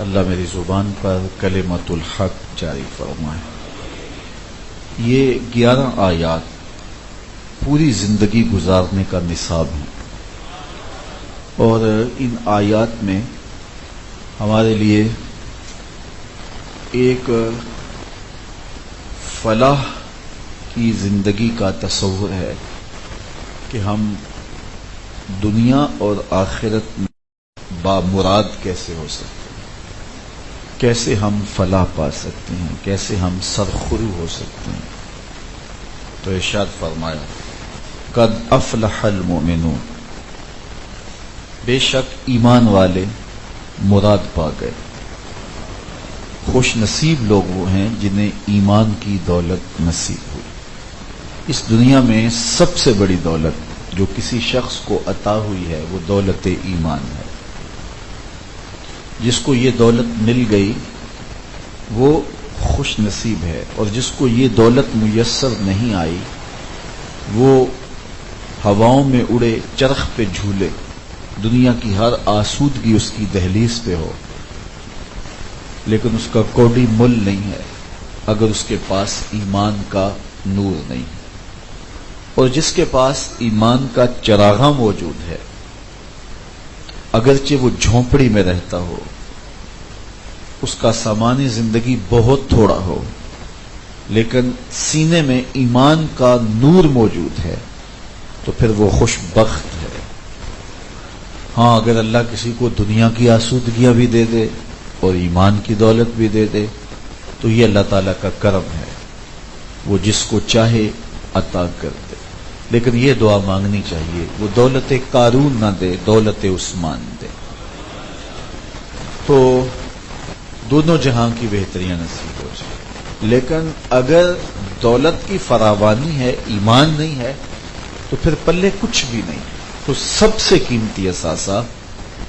اللہ میری زبان پر کلمۃ الحق جاری فرمائے۔ یہ 11 آیات پوری زندگی گزارنے کا نصاب ہے، اور ان آیات میں ہمارے لیے ایک فلاح کی زندگی کا تصور ہے کہ ہم دنیا اور آخرت میں بامراد کیسے ہو سکتے ہیں، کیسے ہم فلاح پا سکتے ہیں، کیسے ہم سرخرو ہو سکتے ہیں۔ تو ارشاد فرمایا قد افلح المؤمنون، بے شک ایمان والے مراد پا گئے۔ خوش نصیب لوگ وہ ہیں جنہیں ایمان کی دولت نصیب ہوئی۔ اس دنیا میں سب سے بڑی دولت جو کسی شخص کو عطا ہوئی ہے وہ دولت ایمان ہے۔ جس کو یہ دولت مل گئی وہ خوش نصیب ہے، اور جس کو یہ دولت میسر نہیں آئی وہ ہواؤں میں اڑے، چرخ پہ جھولے، دنیا کی ہر آسودگی اس کی دہلیز پہ ہو، لیکن اس کا کوڑی مل نہیں ہے اگر اس کے پاس ایمان کا نور نہیں ہے۔ اور جس کے پاس ایمان کا چراغاں موجود ہے، اگرچہ وہ جھونپڑی میں رہتا ہو، اس کا سامان زندگی بہت تھوڑا ہو، لیکن سینے میں ایمان کا نور موجود ہے، تو پھر وہ خوش بخت ہے۔ ہاں، اگر اللہ کسی کو دنیا کی آسودگیاں بھی دے دے اور ایمان کی دولت بھی دے دے تو یہ اللہ تعالیٰ کا کرم ہے، وہ جس کو چاہے عطا کر دے۔ لیکن یہ دعا مانگنی چاہیے وہ دولت قارون نہ دے، دولت عثمان دے، تو دونوں جہاں کی بہتریاں نصیب ہو جائے۔ لیکن اگر دولت کی فراوانی ہے، ایمان نہیں ہے، تو پھر پلے کچھ بھی نہیں۔ تو سب سے قیمتی اثاثہ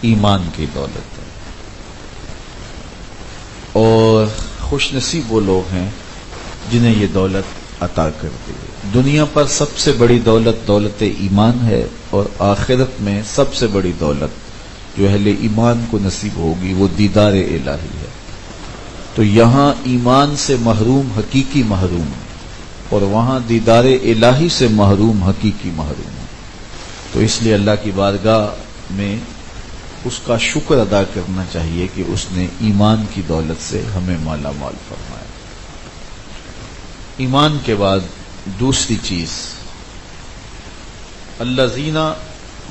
ایمان کی دولت ہے، اور خوش نصیب وہ لوگ ہیں جنہیں یہ دولت عطا کر دی۔ دنیا پر سب سے بڑی دولت دولت ایمان ہے، اور آخرت میں سب سے بڑی دولت جو اہل ایمان کو نصیب ہوگی وہ دیدار الہی ہے۔ تو یہاں ایمان سے محروم حقیقی محروم، اور وہاں دیدار الہی سے محروم حقیقی محروم۔ تو اس لیے اللہ کی بارگاہ میں اس کا شکر ادا کرنا چاہیے کہ اس نے ایمان کی دولت سے ہمیں مالا مال فرمایا۔ ایمان کے بعد دوسری چیز، الذین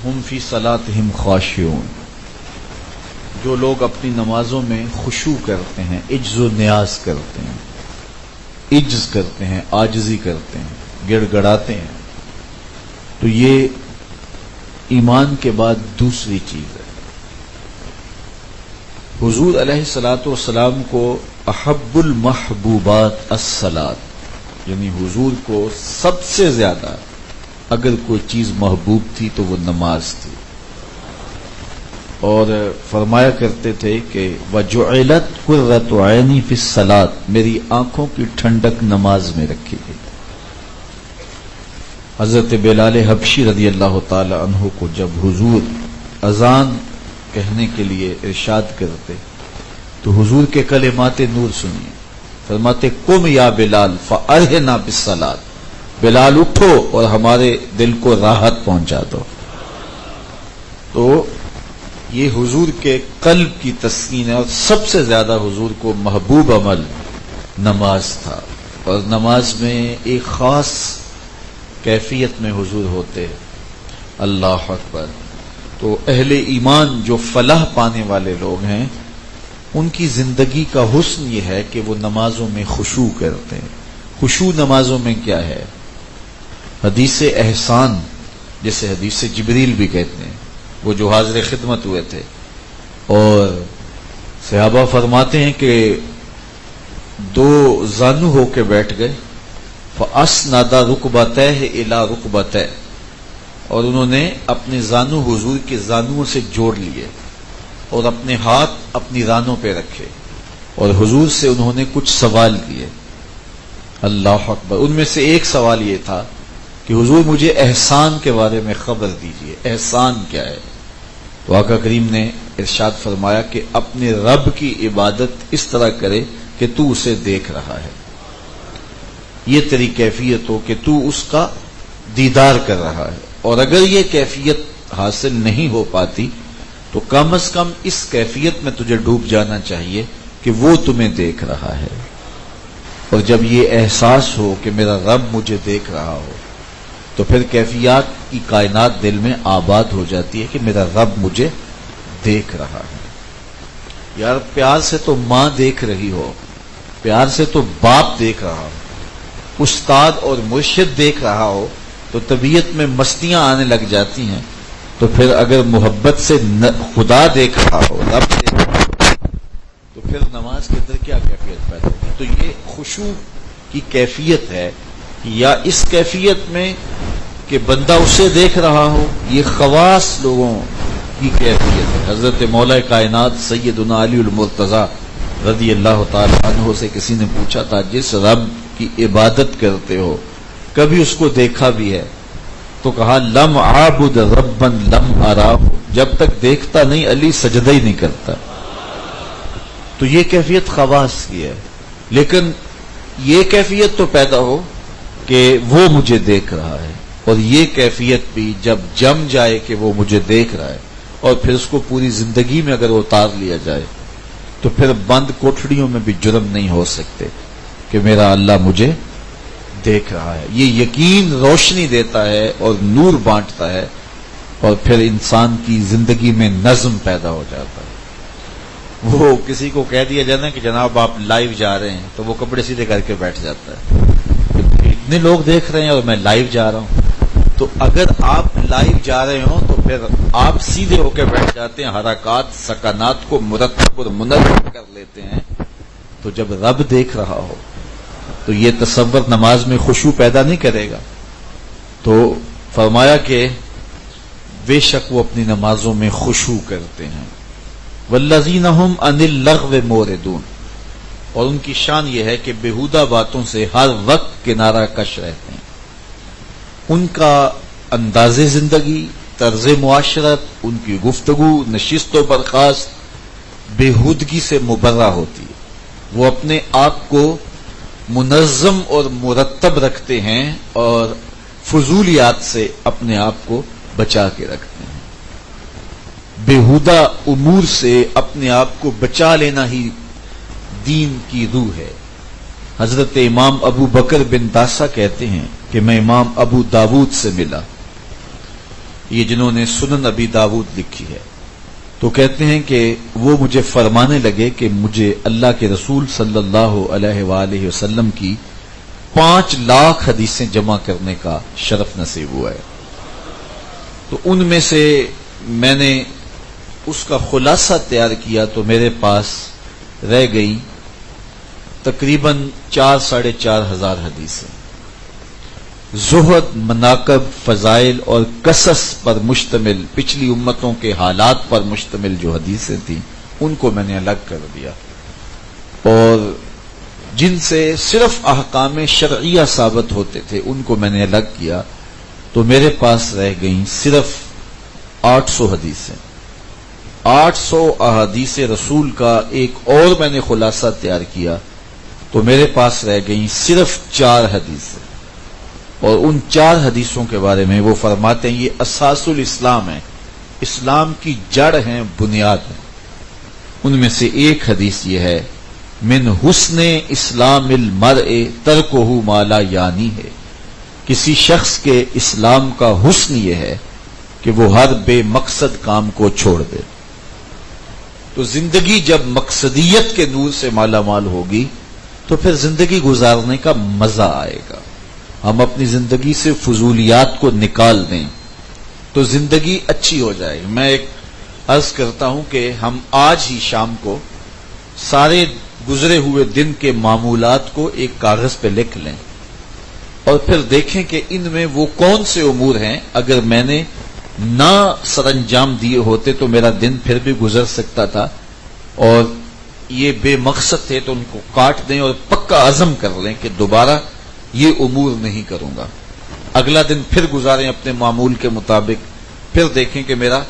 ہم فی صلاتہم خاشعون، جو لوگ اپنی نمازوں میں خشوع کرتے ہیں، عجز و نیاز کرتے ہیں، عجز کرتے ہیں، عاجزی کرتے ہیں، گڑ گڑاتے ہیں، تو یہ ایمان کے بعد دوسری چیز ہے۔ حضور علیہ الصلوۃ والسلام کو احب المحبوبات الصلاۃ، یعنی حضور کو سب سے زیادہ اگر کوئی چیز محبوب تھی تو وہ نماز تھی، اور فرمایا کرتے تھے کہ وَجُعِلَتْ قُرَّةُ عَيْنِي فِي الصَّلَاةِ، میری آنکھوں کی ٹھنڈک نماز میں رکھی گئی۔ حضرت بلال حبشی رضی اللہ تعالی عنہ کو جب حضور اذان کہنے کے لیے ارشاد کرتے تو حضور کے کلمات نور سنیے، فرماتے قم یا بلال فارحنا بالصلاۃ، بلال اٹھو اور ہمارے دل کو راحت پہنچا دو۔ تو یہ حضور کے قلب کی تسکین ہے، اور سب سے زیادہ حضور کو محبوب عمل نماز تھا، اور نماز میں ایک خاص کیفیت میں حضور ہوتے۔ اللہ اکبر۔ تو اہل ایمان جو فلاح پانے والے لوگ ہیں ان کی زندگی کا حسن یہ ہے کہ وہ نمازوں میں خشوع کرتے ہیں۔ خشوع نمازوں میں کیا ہے؟ حدیث احسان، جسے حدیث جبریل بھی کہتے ہیں، وہ جو حاضر خدمت ہوئے تھے، اور صحابہ فرماتے ہیں کہ دو زانو ہو کے بیٹھ گئے، فَأَسْنَدَ رُكْبَتَيْهِ إِلَى رُكْبَتَيْهِ، اور انہوں نے اپنے زانو حضور کے زانوؤں سے جوڑ لیے اور اپنے ہاتھ اپنی رانوں پہ رکھے، اور حضور سے انہوں نے کچھ سوال کیے۔ اللہ اکبر۔ ان میں سے ایک سوال یہ تھا کہ حضور مجھے احسان کے بارے میں خبر دیجئے، احسان کیا ہے؟ تو آقا کریم نے ارشاد فرمایا کہ اپنے رب کی عبادت اس طرح کرے کہ تو اسے دیکھ رہا ہے، یہ تیری کیفیت ہو کہ تو اس کا دیدار کر رہا ہے. اور اگر یہ کیفیت حاصل نہیں ہو پاتی تو کم از کم اس کیفیت میں تجھے ڈوب جانا چاہیے کہ وہ تمہیں دیکھ رہا ہے. اور جب یہ احساس ہو کہ میرا رب مجھے دیکھ رہا ہو تو پھر کیفیات کی کائنات دل میں آباد ہو جاتی ہے کہ میرا رب مجھے دیکھ رہا ہے. یار پیار سے تو ماں دیکھ رہی ہو، پیار سے تو باپ دیکھ رہا ہو، استاد اور مرشد دیکھ رہا ہو تو طبیعت میں مستیاں آنے لگ جاتی ہیں. تو پھر اگر محبت سے خدا دیکھ رہا ہو، رب دیکھ رہا ہو، تو پھر نماز کے اندر کیا کیفیت پیدا ہوگی؟ تو یہ خشوع کی کیفیت ہے، یا اس کیفیت میں کہ بندہ اسے دیکھ رہا ہو، یہ خواص لوگوں کی کیفیت ہے. حضرت مولا کائنات سیدنا علی المرتضیٰ رضی اللہ تعالی عنہ سے کسی نے پوچھا تھا جس رب کی عبادت کرتے ہو کبھی اس کو دیکھا بھی ہے؟ تو کہا لم عابد ربا لم اراہ، جب تک دیکھتا نہیں علی سجدہ ہی نہیں کرتا. تو یہ کیفیت خواص کی ہے، لیکن یہ کیفیت تو پیدا ہو کہ وہ مجھے دیکھ رہا ہے، اور یہ کیفیت بھی جب جم جائے کہ وہ مجھے دیکھ رہا ہے اور پھر اس کو پوری زندگی میں اگر اتار لیا جائے تو پھر بند کوٹھڑیوں میں بھی جرم نہیں ہو سکتے کہ میرا اللہ مجھے دیکھ رہا ہے. یہ یقین روشنی دیتا ہے اور نور بانٹتا ہے، اور پھر انسان کی زندگی میں نظم پیدا ہو جاتا ہے. وہ کسی کو کہہ دیا جانا کہ جناب آپ لائیو جا رہے ہیں تو وہ کپڑے سیدھے کر کے بیٹھ جاتا ہے، اتنے لوگ دیکھ رہے ہیں اور میں لائیو جا رہا ہوں. تو اگر آپ لائیو جا رہے ہوں تو پھر آپ سیدھے ہو کے بیٹھ جاتے ہیں، حرکات سکنات کو مرتب اور منظم کر لیتے ہیں. تو جب رب دیکھ رہا ہو تو یہ تصور نماز میں خشوع پیدا نہیں کرے گا. تو فرمایا کہ بے شک وہ اپنی نمازوں میں خشوع کرتے ہیں. والذین هم عن اللغو موردون، اور ان کی شان یہ ہے کہ بیہودہ باتوں سے ہر وقت کنارہ کش رہتے ہیں. ان کا انداز زندگی، طرز معاشرت، ان کی گفتگو، نشست و برخاست بیہودگی سے مبرہ ہوتی ہے. وہ اپنے آپ کو منظم اور مرتب رکھتے ہیں اور فضولیات سے اپنے آپ کو بچا کے رکھتے ہیں. بیہودہ امور سے اپنے آپ کو بچا لینا ہی دین کی روح ہے. حضرت امام ابو بکر بن داسا کہتے ہیں کہ میں امام ابو داود سے ملا، یہ جنہوں نے سنن ابی داود لکھی ہے. تو کہتے ہیں کہ وہ مجھے فرمانے لگے کہ مجھے اللہ کے رسول صلی اللہ علیہ وآلہ وسلم کی 5 لاکھ حدیثیں جمع کرنے کا شرف نصیب ہوا ہے. تو ان میں سے میں نے اس کا خلاصہ تیار کیا تو میرے پاس رہ گئی تقریباً 4-4.5 ہزار حدیثیں. زہد، مناقب، فضائل اور قصص پر مشتمل پچھلی امتوں کے حالات پر مشتمل جو حدیثیں تھیں ان کو میں نے الگ کر دیا، اور جن سے صرف احکام شرعیہ ثابت ہوتے تھے ان کو میں نے الگ کیا. تو میرے پاس رہ گئیں صرف 800 حدیثیں. 800 احادیث رسول کا ایک اور میں نے خلاصہ تیار کیا تو میرے پاس رہ گئیں صرف 4 حدیثیں. اور ان 4 حدیثوں کے بارے میں وہ فرماتے ہیں یہ اساس الاسلام ہے، اسلام کی جڑ ہیں، بنیاد ہیں. ان میں سے ایک حدیث یہ ہے من حسن اسلام المرء ترکہ ما لا یعنی ہے، کسی شخص کے اسلام کا حسن یہ ہے کہ وہ ہر بے مقصد کام کو چھوڑ دے. تو زندگی جب مقصدیت کے نور سے مالا مال ہوگی تو پھر زندگی گزارنے کا مزہ آئے گا. ہم اپنی زندگی سے فضولیات کو نکال دیں تو زندگی اچھی ہو جائے گی. میں ایک عرض کرتا ہوں کہ ہم آج ہی شام کو سارے گزرے ہوئے دن کے معمولات کو ایک کاغذ پہ لکھ لیں اور پھر دیکھیں کہ ان میں وہ کون سے امور ہیں اگر میں نے نہ سر انجام دیے ہوتے تو میرا دن پھر بھی گزر سکتا تھا، اور یہ بے مقصد تھے تو ان کو کاٹ دیں اور پکا عزم کر لیں کہ دوبارہ یہ امور نہیں کروں گا. اگلا دن پھر گزاریں اپنے معمول کے مطابق، پھر دیکھیں کہ میرا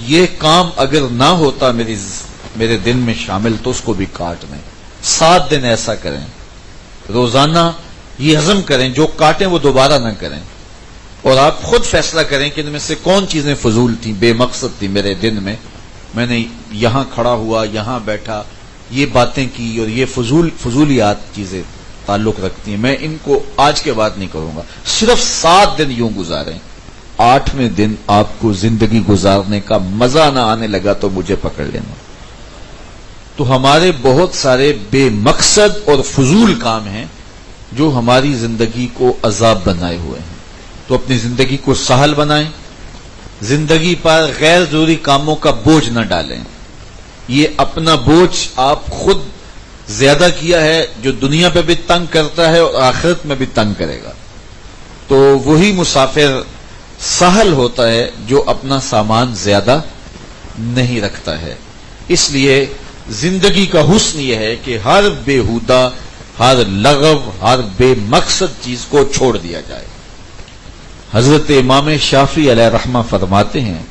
یہ کام اگر نہ ہوتا میرے دن میں شامل تو اس کو بھی کاٹ دیں. 7 دن ایسا کریں, روزانہ یہ ہضم کریں, جو کاٹیں وہ دوبارہ نہ کریں, اور آپ خود فیصلہ کریں کہ ان میں سے کون چیزیں فضول تھیں, بے مقصد تھیں میرے دن میں نے یہاں کھڑا ہوا, یہاں بیٹھا, یہ باتیں کی, اور یہ فضولیات چیزیں تعلق رکھتی ہیں, میں ان کو آج کے بعد نہیں کروں گا. صرف 7 دن یوں گزاریں, 8ویں دن آپ کو زندگی گزارنے کا مزہ نہ آنے لگا تو مجھے پکڑ لینا. تو ہمارے بہت سارے بے مقصد اور فضول کام ہیں جو ہماری زندگی کو عذاب بنائے ہوئے ہیں. تو اپنی زندگی کو سہل بنائیں, زندگی پر غیر ضروری کاموں کا بوجھ نہ ڈالیں. یہ اپنا بوجھ آپ خود زیادہ کیا ہے جو دنیا پہ بھی تنگ کرتا ہے اور آخرت میں بھی تنگ کرے گا. تو وہی مسافر سہل ہوتا ہے جو اپنا سامان زیادہ نہیں رکھتا ہے. اس لیے زندگی کا حسن یہ ہے کہ ہر بیہودہ, ہر لغو, ہر بے مقصد چیز کو چھوڑ دیا جائے. حضرت امام شافعی علیہ رحمہ فرماتے ہیں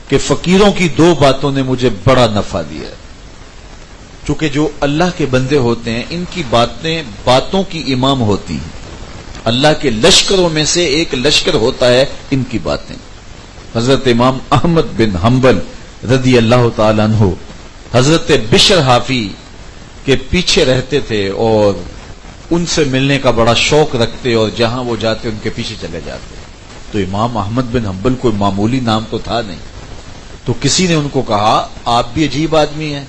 کہ فقیروں کی 2 باتوں نے مجھے بڑا نفع دیا ہے. چونکہ جو اللہ کے بندے ہوتے ہیں ان کی باتیں باتوں کی امام ہوتی ہیں. اللہ کے لشکروں میں سے ایک لشکر ہوتا ہے ان کی باتیں. حضرت امام احمد بن حنبل رضی اللہ تعالی عنہ حضرت بشر حافی کے پیچھے رہتے تھے اور ان سے ملنے کا بڑا شوق رکھتے, اور جہاں وہ جاتے ان کے پیچھے چلے جاتے. تو امام احمد بن حنبل کوئی معمولی نام تو تھا نہیں. تو کسی نے ان کو کہا آپ بھی عجیب آدمی ہیں,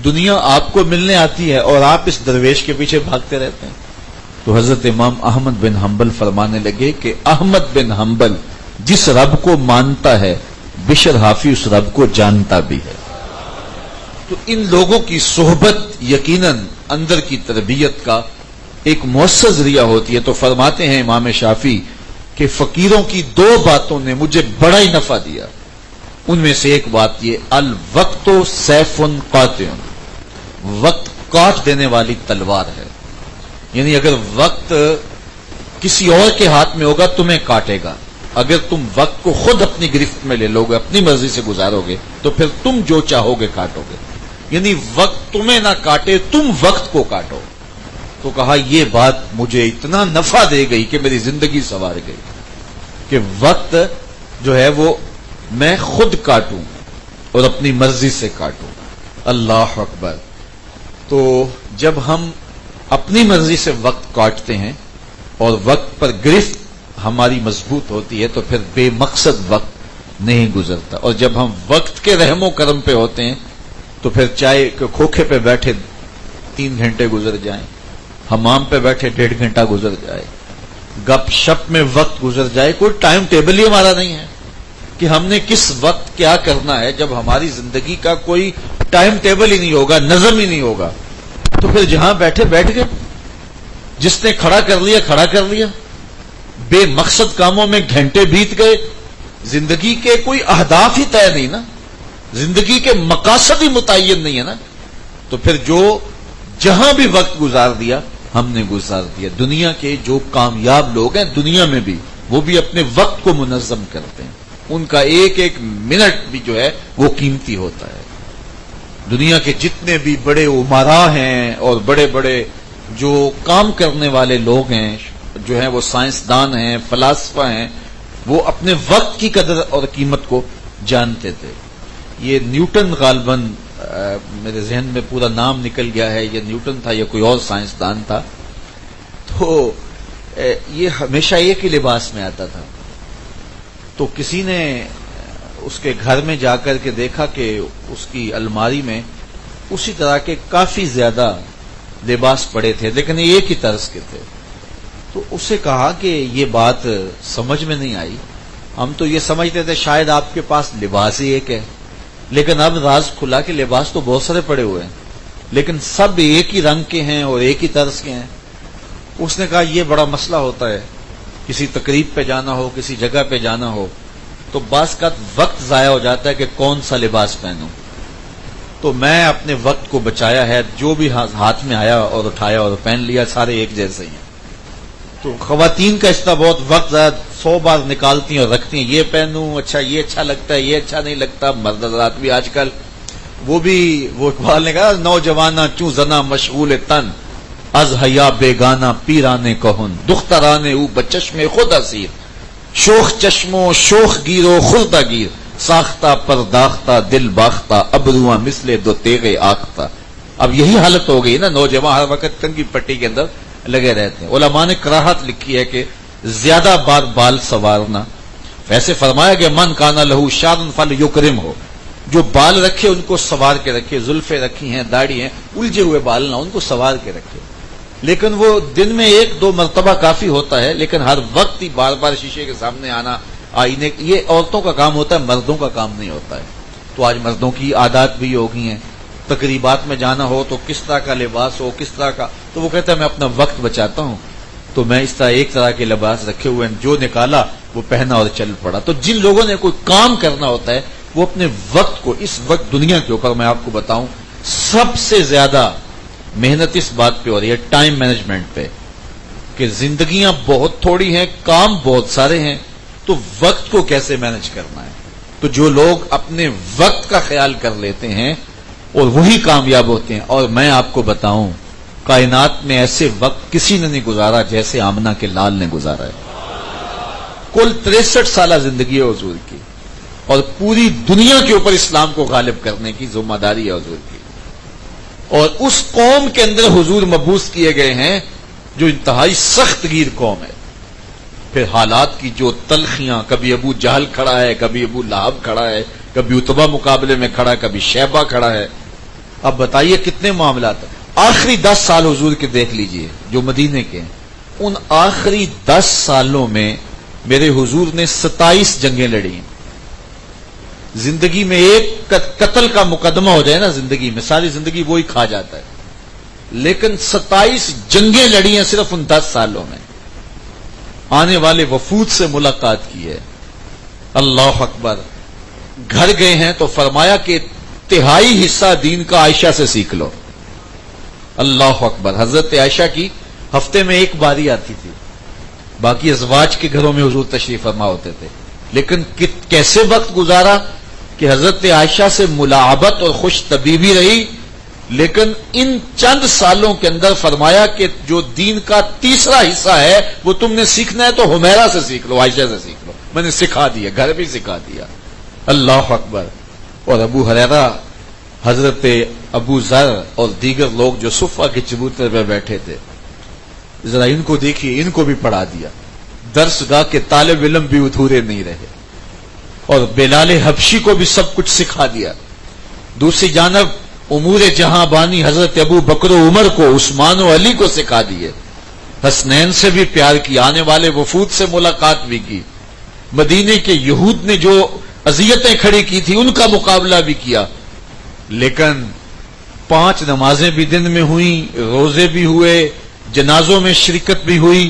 دنیا آپ کو ملنے آتی ہے اور آپ اس درویش کے پیچھے بھاگتے رہتے ہیں. تو حضرت امام احمد بن حنبل فرمانے لگے کہ احمد بن حنبل جس رب کو مانتا ہے بشر حافی اس رب کو جانتا بھی ہے. تو ان لوگوں کی صحبت یقیناً اندر کی تربیت کا ایک مؤثر ذریعہ ہوتی ہے. تو فرماتے ہیں امام شافعی کہ فقیروں کی 2 باتوں نے مجھے بڑا ہی نفع دیا. ان میں سے ایک بات یہ, الوقت سیف قاطع, وقت کاٹ دینے والی تلوار ہے. یعنی اگر وقت کسی اور کے ہاتھ میں ہوگا تمہیں کاٹے گا, اگر تم وقت کو خود اپنی گرفت میں لے لو گے, اپنی مرضی سے گزارو گے, تو پھر تم جو چاہو گے کاٹو گے. یعنی وقت تمہیں نہ کاٹے, تم وقت کو کاٹو. تو کہا یہ بات مجھے اتنا نفع دے گئی کہ میری زندگی سنوار گئی, کہ وقت جو ہے وہ میں خود کاٹوں اور اپنی مرضی سے کاٹوں. اللہ اکبر. تو جب ہم اپنی مرضی سے وقت کاٹتے ہیں اور وقت پر گرفت ہماری مضبوط ہوتی ہے تو پھر بے مقصد وقت نہیں گزرتا. اور جب ہم وقت کے رحم و کرم پہ ہوتے ہیں تو پھر چائے کے کھوکھے پہ بیٹھے 3 گھنٹے گزر جائیں, حمام پہ بیٹھے 1.5 گھنٹہ گزر جائے, گپ شپ میں وقت گزر جائے, کوئی ٹائم ٹیبل ہی ہمارا نہیں ہے کہ ہم نے کس وقت کیا کرنا ہے. جب ہماری زندگی کا کوئی ٹائم ٹیبل ہی نہیں ہوگا, نظم ہی نہیں ہوگا, تو پھر جہاں بیٹھے بیٹھ گئے, جس نے کھڑا کر لیا کھڑا کر لیا, بے مقصد کاموں میں گھنٹے بیت گئے. زندگی کے کوئی اہداف ہی طے نہیں نا, زندگی کے مقاصد ہی متعین نہیں ہے نا. تو پھر جو جہاں بھی وقت گزار دیا ہم نے گزار دیا. دنیا کے جو کامیاب لوگ ہیں دنیا میں بھی, وہ بھی اپنے وقت کو منظم کرتے ہیں. ان کا ایک ایک منٹ بھی جو ہے وہ قیمتی ہوتا ہے. دنیا کے جتنے بھی بڑے امراء ہیں اور بڑے بڑے جو کام کرنے والے لوگ ہیں, جو ہیں وہ سائنسدان ہیں, فلاسفہ ہیں, وہ اپنے وقت کی قدر اور قیمت کو جانتے تھے. یہ نیوٹن غالباً میرے ذہن میں پورا نام نکل گیا ہے, یہ نیوٹن تھا یا کوئی اور سائنسدان تھا. تو یہ ہمیشہ ایک ہی لباس میں آتا تھا. تو کسی نے اس کے گھر میں جا کر کے دیکھا کہ اس کی الماری میں اسی طرح کے کافی زیادہ لباس پڑے تھے, لیکن ایک ہی طرز کے تھے. تو اسے کہا کہ یہ بات سمجھ میں نہیں آئی, ہم تو یہ سمجھتے تھے شاید آپ کے پاس لباس ہی ایک ہے, لیکن اب راز کھلا کہ لباس تو بہت سارے پڑے ہوئے ہیں, لیکن سب ایک ہی رنگ کے ہیں اور ایک ہی طرز کے ہیں. اس نے کہا یہ بڑا مسئلہ ہوتا ہے, کسی تقریب پہ جانا ہو, کسی جگہ پہ جانا ہو, تو بعض کا وقت ضائع ہو جاتا ہے کہ کون سا لباس پہنوں. تو میں اپنے وقت کو بچایا ہے, جو بھی ہاتھ میں آیا اور اٹھایا اور پہن لیا, سارے ایک جیسے ہی ہیں. تو خواتین کا اس طرح بہت وقت زیادہ 100 بار نکالتی ہیں اور رکھتی ہیں، یہ پہنوں، اچھا یہ اچھا لگتا ہے، یہ اچھا نہیں لگتا. مرد حضرات بھی آج کل وہ اقبال نے کہا نوجوانہ چوں زنا مشغول تن از حیا بیگانہ پیرانے کہن دخترانے او بچشم خود اسیر شوخ چشمو شوخ گیرو خردہ گیر ساختہ پرداختہ دل باختہ ابرواں مثل دو تیغے آختہ. اب یہی حالت ہو گئی نا، نوجوان ہر وقت کنگھی پٹی کے اندر لگے رہتے ہیں. علماء نے کراہت لکھی ہے کہ زیادہ بار بال سوارنا. ویسے فرمایا کہ من کانا لہو شارن فل یکرم ہو، جو بال رکھے ان کو سوار کے رکھے، زلفیں رکھی ہیں، داڑھی ہیں، الجھے ہوئے بال نہ، ان کو سوار کے رکھے. لیکن وہ دن میں 1-2 مرتبہ کافی ہوتا ہے، لیکن ہر وقت ہی بار بار شیشے کے سامنے آنا، آئینے، یہ عورتوں کا کام ہوتا ہے، مردوں کا کام نہیں ہوتا ہے. تو آج مردوں کی عادات بھی ہو گئی ہیں، تقریبات میں جانا ہو تو کس طرح کا لباس ہو، کس طرح کا، تو وہ کہتا ہے میں اپنا وقت بچاتا ہوں، تو میں اس طرح ایک طرح کے لباس رکھے ہوئے ہیں، جو نکالا وہ پہنا اور چل پڑا. تو جن لوگوں نے کوئی کام کرنا ہوتا ہے وہ اپنے وقت کو، اس وقت دنیا کے اوپر میں آپ کو بتاؤں سب سے زیادہ محنت اس بات پہ ہو رہی ہے، ٹائم مینجمنٹ پہ، کہ زندگیاں بہت تھوڑی ہیں، کام بہت سارے ہیں، تو وقت کو کیسے مینج کرنا ہے. تو جو لوگ اپنے وقت کا خیال کر لیتے ہیں اور وہی کامیاب ہوتے ہیں. اور میں آپ کو بتاؤں کائنات میں ایسے وقت کسی نے نہیں گزارا جیسے آمنہ کے لال نے گزارا ہے. کل 63 سالہ زندگی ہے حضور کی، اور پوری دنیا کے اوپر اسلام کو غالب کرنے کی ذمہ داری ہے حضور کی. اور اس قوم کے اندر حضور مبعوث کیے گئے ہیں جو انتہائی سخت گیر قوم ہے. پھر حالات کی جو تلخیاں، کبھی ابو جہل کھڑا ہے، کبھی ابو لہب کھڑا ہے، کبھی اتبا مقابلے میں کھڑا ہے، کبھی شیبہ کھڑا ہے. اب بتائیے کتنے معاملات ہیں. آخری 10 سال حضور کے دیکھ لیجئے جو مدینے کے ہیں، ان آخری 10 سالوں میں میرے حضور نے 27 جنگیں لڑی ہیں. زندگی میں ایک قتل کا مقدمہ ہو جائے نا زندگی میں، ساری زندگی وہی کھا جاتا ہے. لیکن 27 جنگیں لڑی ہیں صرف ان 10 سالوں میں. آنے والے وفود سے ملاقات کی ہے. اللہ اکبر. گھر گئے ہیں تو فرمایا کہ تہائی حصہ دین کا عائشہ سے سیکھ لو. اللہ اکبر. حضرت عائشہ کی ہفتے میں ایک باری آتی تھی، باقی ازواج کے گھروں میں حضور تشریف فرما ہوتے تھے. لیکن کیسے وقت گزارا کہ حضرت عائشہ سے ملاعبت اور خوش طبیبی رہی. لیکن ان چند سالوں کے اندر فرمایا کہ جو دین کا تیسرا حصہ ہے وہ تم نے سیکھنا ہے تو حمیرہ سے سیکھ لو، عائشہ سے سیکھ لو. میں نے سکھا دیا، گھر بھی سکھا دیا. اللہ اکبر. اور ابو ہریرہ، حضرت ابو ذر اور دیگر لوگ جو صفہ کے چبوترے پہ بیٹھے تھے، ذرا ان کو دیکھیے، ان کو بھی پڑھا دیا. درس گاہ کے طالب علم بھی ادھورے نہیں رہے. اور بلال حبشی کو بھی سب کچھ سکھا دیا. دوسری جانب امور جہاں بانی حضرت ابو بکر و عمر کو، عثمان و علی کو سکھا دیے. حسنین سے بھی پیار کیا، آنے والے وفود سے ملاقات بھی کی. مدینے کے یہود نے جو اذیتیں کھڑی کی تھی ان کا مقابلہ بھی کیا. لیکن 5 نمازیں بھی دن میں ہوئیں، روزے بھی ہوئے، جنازوں میں شرکت بھی ہوئی.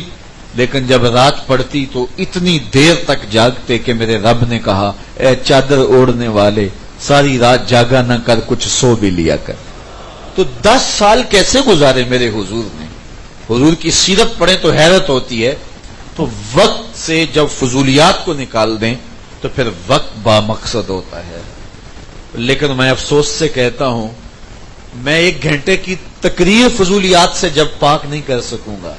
لیکن جب رات پڑتی تو اتنی دیر تک جاگتے کہ میرے رب نے کہا اے چادر اوڑھنے والے، ساری رات جاگا نہ کر، کچھ سو بھی لیا کر. تو 10 سال کیسے گزارے میرے حضور نے. حضور کی سیرت پڑھیں تو حیرت ہوتی ہے. تو وقت سے جب فضولیات کو نکال دیں تو پھر وقت با مقصد ہوتا ہے. لیکن میں افسوس سے کہتا ہوں میں 1 گھنٹے کی تقریر فضولیات سے جب پاک نہیں کر سکوں گا.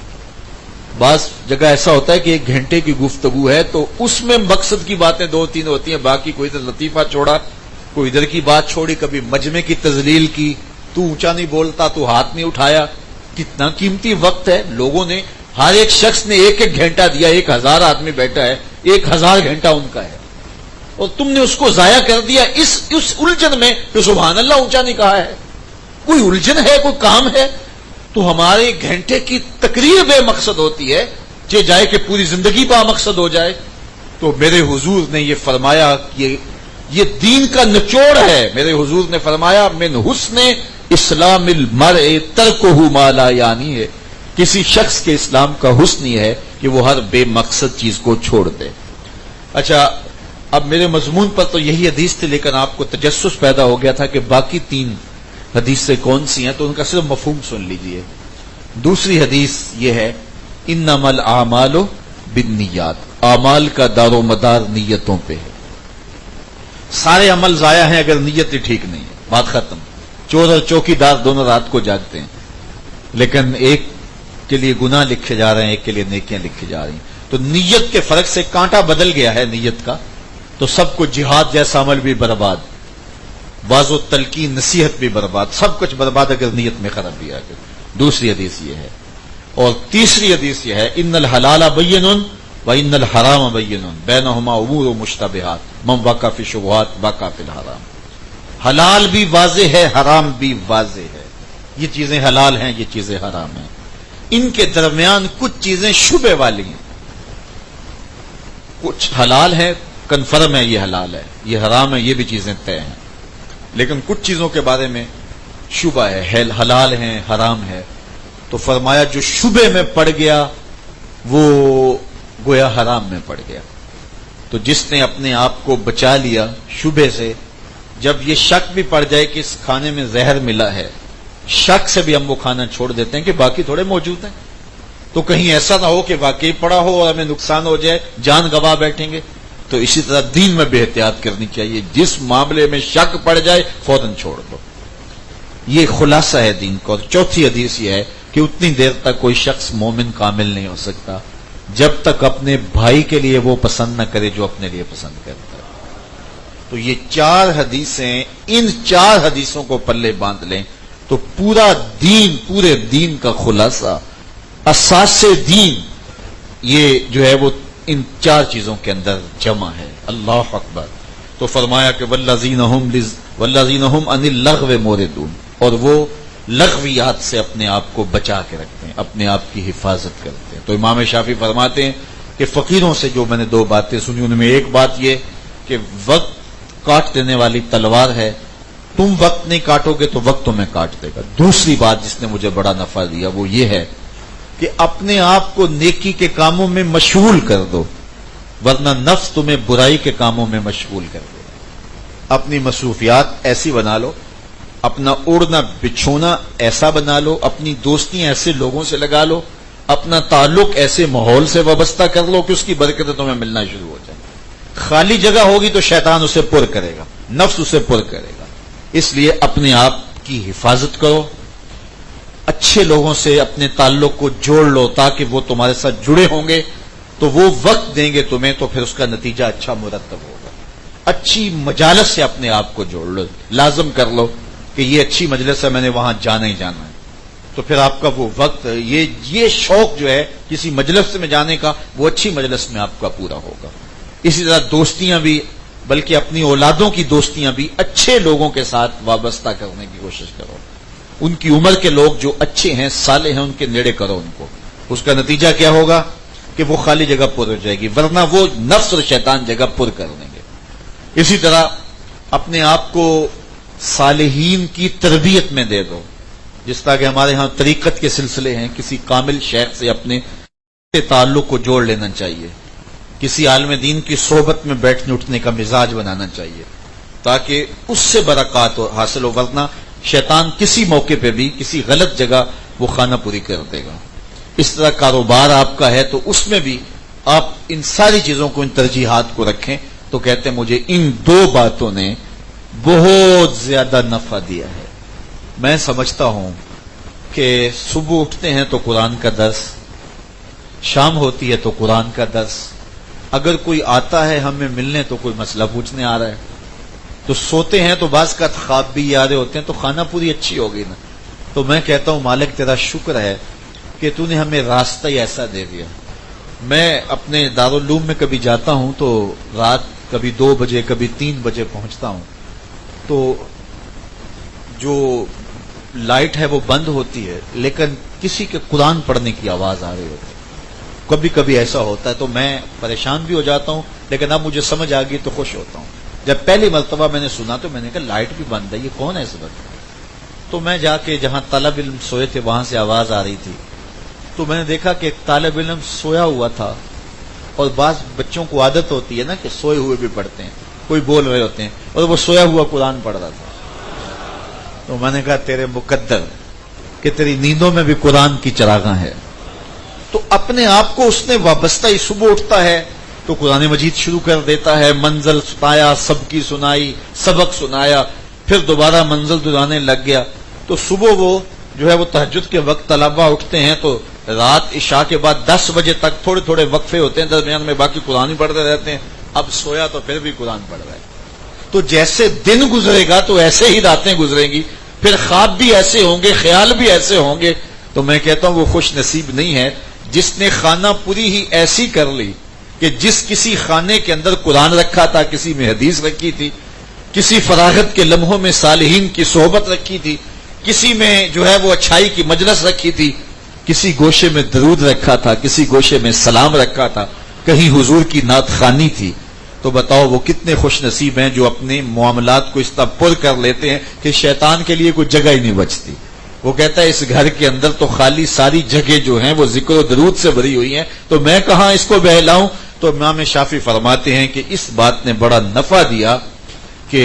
بعض جگہ ایسا ہوتا ہے کہ 1 گھنٹے کی گفتگو ہے تو اس میں مقصد کی باتیں 2-3 ہوتی ہیں، باقی کوئی ادھر لطیفہ چھوڑا، کوئی ادھر کی بات چھوڑی، کبھی مجمع کی تذلیل کی، تو اونچا نہیں بولتا، تو ہاتھ نہیں اٹھایا. کتنا قیمتی وقت ہے. لوگوں نے، ہر ایک شخص نے 1-1 گھنٹہ دیا. 1000 آدمی بیٹھا ہے، 1000 گھنٹہ ان کا ہے، اور تم نے اس کو ضائع کر دیا اس الجھن میں کہ سبحان اللہ اونچا نہیں کہا ہے. کوئی الجھن ہے، کوئی کام ہے. تو ہمارے گھنٹے کی تقریر بے مقصد ہوتی ہے، چاہے جائے کہ پوری زندگی با مقصد ہو جائے. تو میرے حضور نے یہ فرمایا کہ یہ دین کا نچوڑ ہے. میرے حضور نے فرمایا من حسن اسلام المرء ترکہ ما لا یعنی ہے. کسی شخص کے اسلام کا حسن یہ ہے کہ وہ ہر بے مقصد چیز کو چھوڑ دے. اچھا، اب میرے مضمون پر تو یہی حدیث تھی، لیکن آپ کو تجسس پیدا ہو گیا تھا کہ باقی 3 حدیثیں کون سی ہیں، تو ان کا صرف مفہوم سن لیجئے. دوسری حدیث یہ ہے انما الاعمال بالنیات، اعمال کا دار و مدار نیتوں پہ ہے. سارے عمل ضائع ہیں اگر نیت ہی ٹھیک نہیں ہے، بات ختم. چور اور چوکی دار دونوں رات کو جاگتے ہیں، لیکن ایک کے لیے گناہ لکھے جا رہے ہیں، ایک کے لیے نیکیاں لکھی جا رہی ہیں. تو نیت کے فرق سے کانٹا بدل گیا ہے نیت کا، تو سب کچھ جہاد جیسا عمل بھی برباد، واعظ و تلقین نصیحت بھی برباد، سب کچھ برباد اگر نیت میں خرابی آ گئی. دوسری حدیث یہ ہے. اور تیسری حدیث یہ ہے ان الحلال بین وان الحرام بین بینہما امور مشتبہات من وقع فی الشبہات وقع فی الحرام. حلال بھی واضح ہے، حرام بھی واضح ہے. یہ چیزیں حلال ہیں، یہ چیزیں حرام ہیں. ان کے درمیان کچھ چیزیں شبہ والی ہیں. کچھ حلال ہے، کنفرم ہے یہ حلال ہے، یہ حرام ہے، یہ بھی چیزیں طے ہیں. لیکن کچھ چیزوں کے بارے میں شبہ ہے، حلال ہیں، حرام ہے. تو فرمایا جو شبہ میں پڑ گیا وہ گویا حرام میں پڑ گیا. تو جس نے اپنے آپ کو بچا لیا شبہ سے، جب یہ شک بھی پڑ جائے کہ اس کھانے میں زہر ملا ہے، شک سے بھی ہم وہ کھانا چھوڑ دیتے ہیں کہ باقی تھوڑے موجود ہیں، تو کہیں ایسا نہ ہو کہ واقعی پڑا ہو اور ہمیں نقصان ہو جائے، جان گوا بیٹھیں گے. تو اسی طرح دین میں بے احتیاط کرنی چاہیے. جس معاملے میں شک پڑ جائے فوراً چھوڑ دو. یہ خلاصہ ہے دین کا. اور چوتھی حدیث یہ ہے کہ اتنی دیر تک کوئی شخص مومن کامل نہیں ہو سکتا جب تک اپنے بھائی کے لیے وہ پسند نہ کرے جو اپنے لیے پسند کرتا ہے. تو یہ 4 حدیثیں، ان 4 حدیثوں کو پلے باندھ لیں تو پورا دین، پورے دین کا خلاصہ، اساس دین یہ جو ہے وہ ان 4 چیزوں کے اندر جمع ہے. اللہ اکبر. تو فرمایا کہ والذین هم عن اللغو موردون، اور وہ لغویات سے اپنے آپ کو بچا کے رکھتے ہیں، اپنے آپ کی حفاظت کرتے ہیں. تو امام شافعی فرماتے ہیں کہ فقیروں سے جو میں نے 2 باتیں سنی، ان میں ایک بات یہ کہ وقت کاٹ دینے والی تلوار ہے، تم وقت نہیں کاٹو گے تو وقت تمہیں کاٹ دے گا. دوسری بات جس نے مجھے بڑا نفع دیا وہ یہ ہے کہ اپنے آپ کو نیکی کے کاموں میں مشغول کر دو، ورنہ نفس تمہیں برائی کے کاموں میں مشغول کر دے. اپنی مصروفیات ایسی بنا لو، اپنا اڑنا بچھونا ایسا بنا لو، اپنی دوستیاں ایسے لوگوں سے لگا لو، اپنا تعلق ایسے ماحول سے وابستہ کر لو کہ اس کی برکتیں تمہیں ملنا شروع ہو جائیں. خالی جگہ ہوگی تو شیطان اسے پر کرے گا، نفس اسے پر کرے گا. اس لیے اپنے آپ کی حفاظت کرو، اچھے لوگوں سے اپنے تعلق کو جوڑ لو تاکہ وہ تمہارے ساتھ جڑے ہوں گے تو وہ وقت دیں گے تمہیں، تو پھر اس کا نتیجہ اچھا مرتب ہوگا. اچھی مجالس سے اپنے آپ کو جوڑ لو، لازم کر لو کہ یہ اچھی مجلس ہے، میں نے وہاں جانا ہی جانا ہے. تو پھر آپ کا وہ وقت، یہ شوق جو ہے کسی مجلس میں جانے کا، وہ اچھی مجلس میں آپ کا پورا ہوگا. اسی طرح دوستیاں بھی، بلکہ اپنی اولادوں کی دوستیاں بھی اچھے لوگوں کے ساتھ وابستہ کرنے کی کوشش کرو. ان کی عمر کے لوگ جو اچھے ہیں، صالح ہیں، ان کے نیڑے کرو ان کو. اس کا نتیجہ کیا ہوگا کہ وہ خالی جگہ پر ہو جائے گی، ورنہ وہ نفس اور شیطان جگہ پر کر دیں گے. اسی طرح اپنے آپ کو صالحین کی تربیت میں دے دو. جس طرح کہ ہمارے ہاں طریقت کے سلسلے ہیں، کسی کامل شیخ سے اپنے تعلق کو جوڑ لینا چاہیے، کسی عالم دین کی صحبت میں بیٹھنے اٹھنے کا مزاج بنانا چاہیے تاکہ اس سے برکات حاصل ہو، ورنہ شیطان کسی موقع پہ بھی کسی غلط جگہ وہ خانہ پوری کر دے گا. اس طرح کاروبار آپ کا ہے تو اس میں بھی آپ ان ساری چیزوں کو، ان ترجیحات کو رکھیں. تو کہتے ہیں مجھے ان 2 باتوں نے بہت زیادہ نفع دیا ہے. میں سمجھتا ہوں کہ صبح اٹھتے ہیں تو قرآن کا درس، شام ہوتی ہے تو قرآن کا درس، اگر کوئی آتا ہے ہمیں ملنے تو کوئی مسئلہ پوچھنے آ رہا ہے، تو سوتے ہیں تو بعض کا خواب بھی یاد ہوتے ہیں، تو خانہ پوری اچھی ہوگی نا. تو میں کہتا ہوں مالک تیرا شکر ہے کہ تو نے ہمیں راستہ ہی ایسا دے دیا. میں اپنے دارالعلوم میں کبھی جاتا ہوں تو رات کبھی 2 بجے کبھی 3 بجے پہنچتا ہوں، تو جو لائٹ ہے وہ بند ہوتی ہے لیکن کسی کے قرآن پڑھنے کی آواز آ رہی ہوتی ہے. کبھی کبھی ایسا ہوتا ہے تو میں پریشان بھی ہو جاتا ہوں، لیکن اب مجھے سمجھ آ گئی تو خوش ہوتا ہوں. جب پہلی مرتبہ میں نے سنا تو میں نے کہا لائٹ بھی بند ہے، یہ کون ہے اس وقت؟ تو میں جا کے جہاں طالب علم سوئے تھے وہاں سے آواز آ رہی تھی، تو میں نے دیکھا کہ ایک طالب علم سویا ہوا تھا، اور بعض بچوں کو عادت ہوتی ہے نا کہ سوئے ہوئے بھی پڑھتے ہیں، کوئی بول رہے ہوتے ہیں، اور وہ سویا ہوا قرآن پڑھ رہا تھا. تو میں نے کہا تیرے مقدر کہ تیری نیندوں میں بھی قرآن کی چراغاں ہے. تو اپنے آپ کو اس نے وابستہ ہی، صبح اٹھتا ہے تو قرآن مجید شروع کر دیتا ہے، منزل سنایا، سب کی سنائی، سبق سنایا، پھر دوبارہ منزل دہرانے لگ گیا. تو صبح وہ جو ہے وہ تہجد کے وقت طلبہ اٹھتے ہیں تو رات عشاء کے بعد 10 بجے تک تھوڑے تھوڑے وقفے ہوتے ہیں درمیان میں، باقی قرآن ہی پڑھتے رہتے ہیں. اب سویا تو پھر بھی قرآن پڑھ رہا ہے. تو جیسے دن گزرے گا تو ایسے ہی راتیں گزریں گی، پھر خواب بھی ایسے ہوں گے، خیال بھی ایسے ہوں گے. تو میں کہتا ہوں وہ خوش نصیب نہیں ہے جس نے خانہ پوری ہی ایسی کر لی کہ جس کسی خانے کے اندر قرآن رکھا تھا، کسی میں حدیث رکھی تھی، کسی فراغت کے لمحوں میں صالحین کی صحبت رکھی تھی، کسی میں جو ہے وہ اچھائی کی مجلس رکھی تھی، کسی گوشے میں درود رکھا تھا، کسی گوشے میں سلام رکھا تھا، کہیں حضور کی نعت خوانی تھی. تو بتاؤ وہ کتنے خوش نصیب ہیں جو اپنے معاملات کو اس طرح پر کر لیتے ہیں کہ شیطان کے لیے کوئی جگہ ہی نہیں بچتی. وہ کہتا ہے اس گھر کے اندر تو خالی ساری جگہ جو ہیں وہ ذکر و درود سے بھری ہوئی ہیں، تو میں کہاں اس کو بہلاؤں. تو امام شافعی فرماتے ہیں کہ اس بات نے بڑا نفع دیا کہ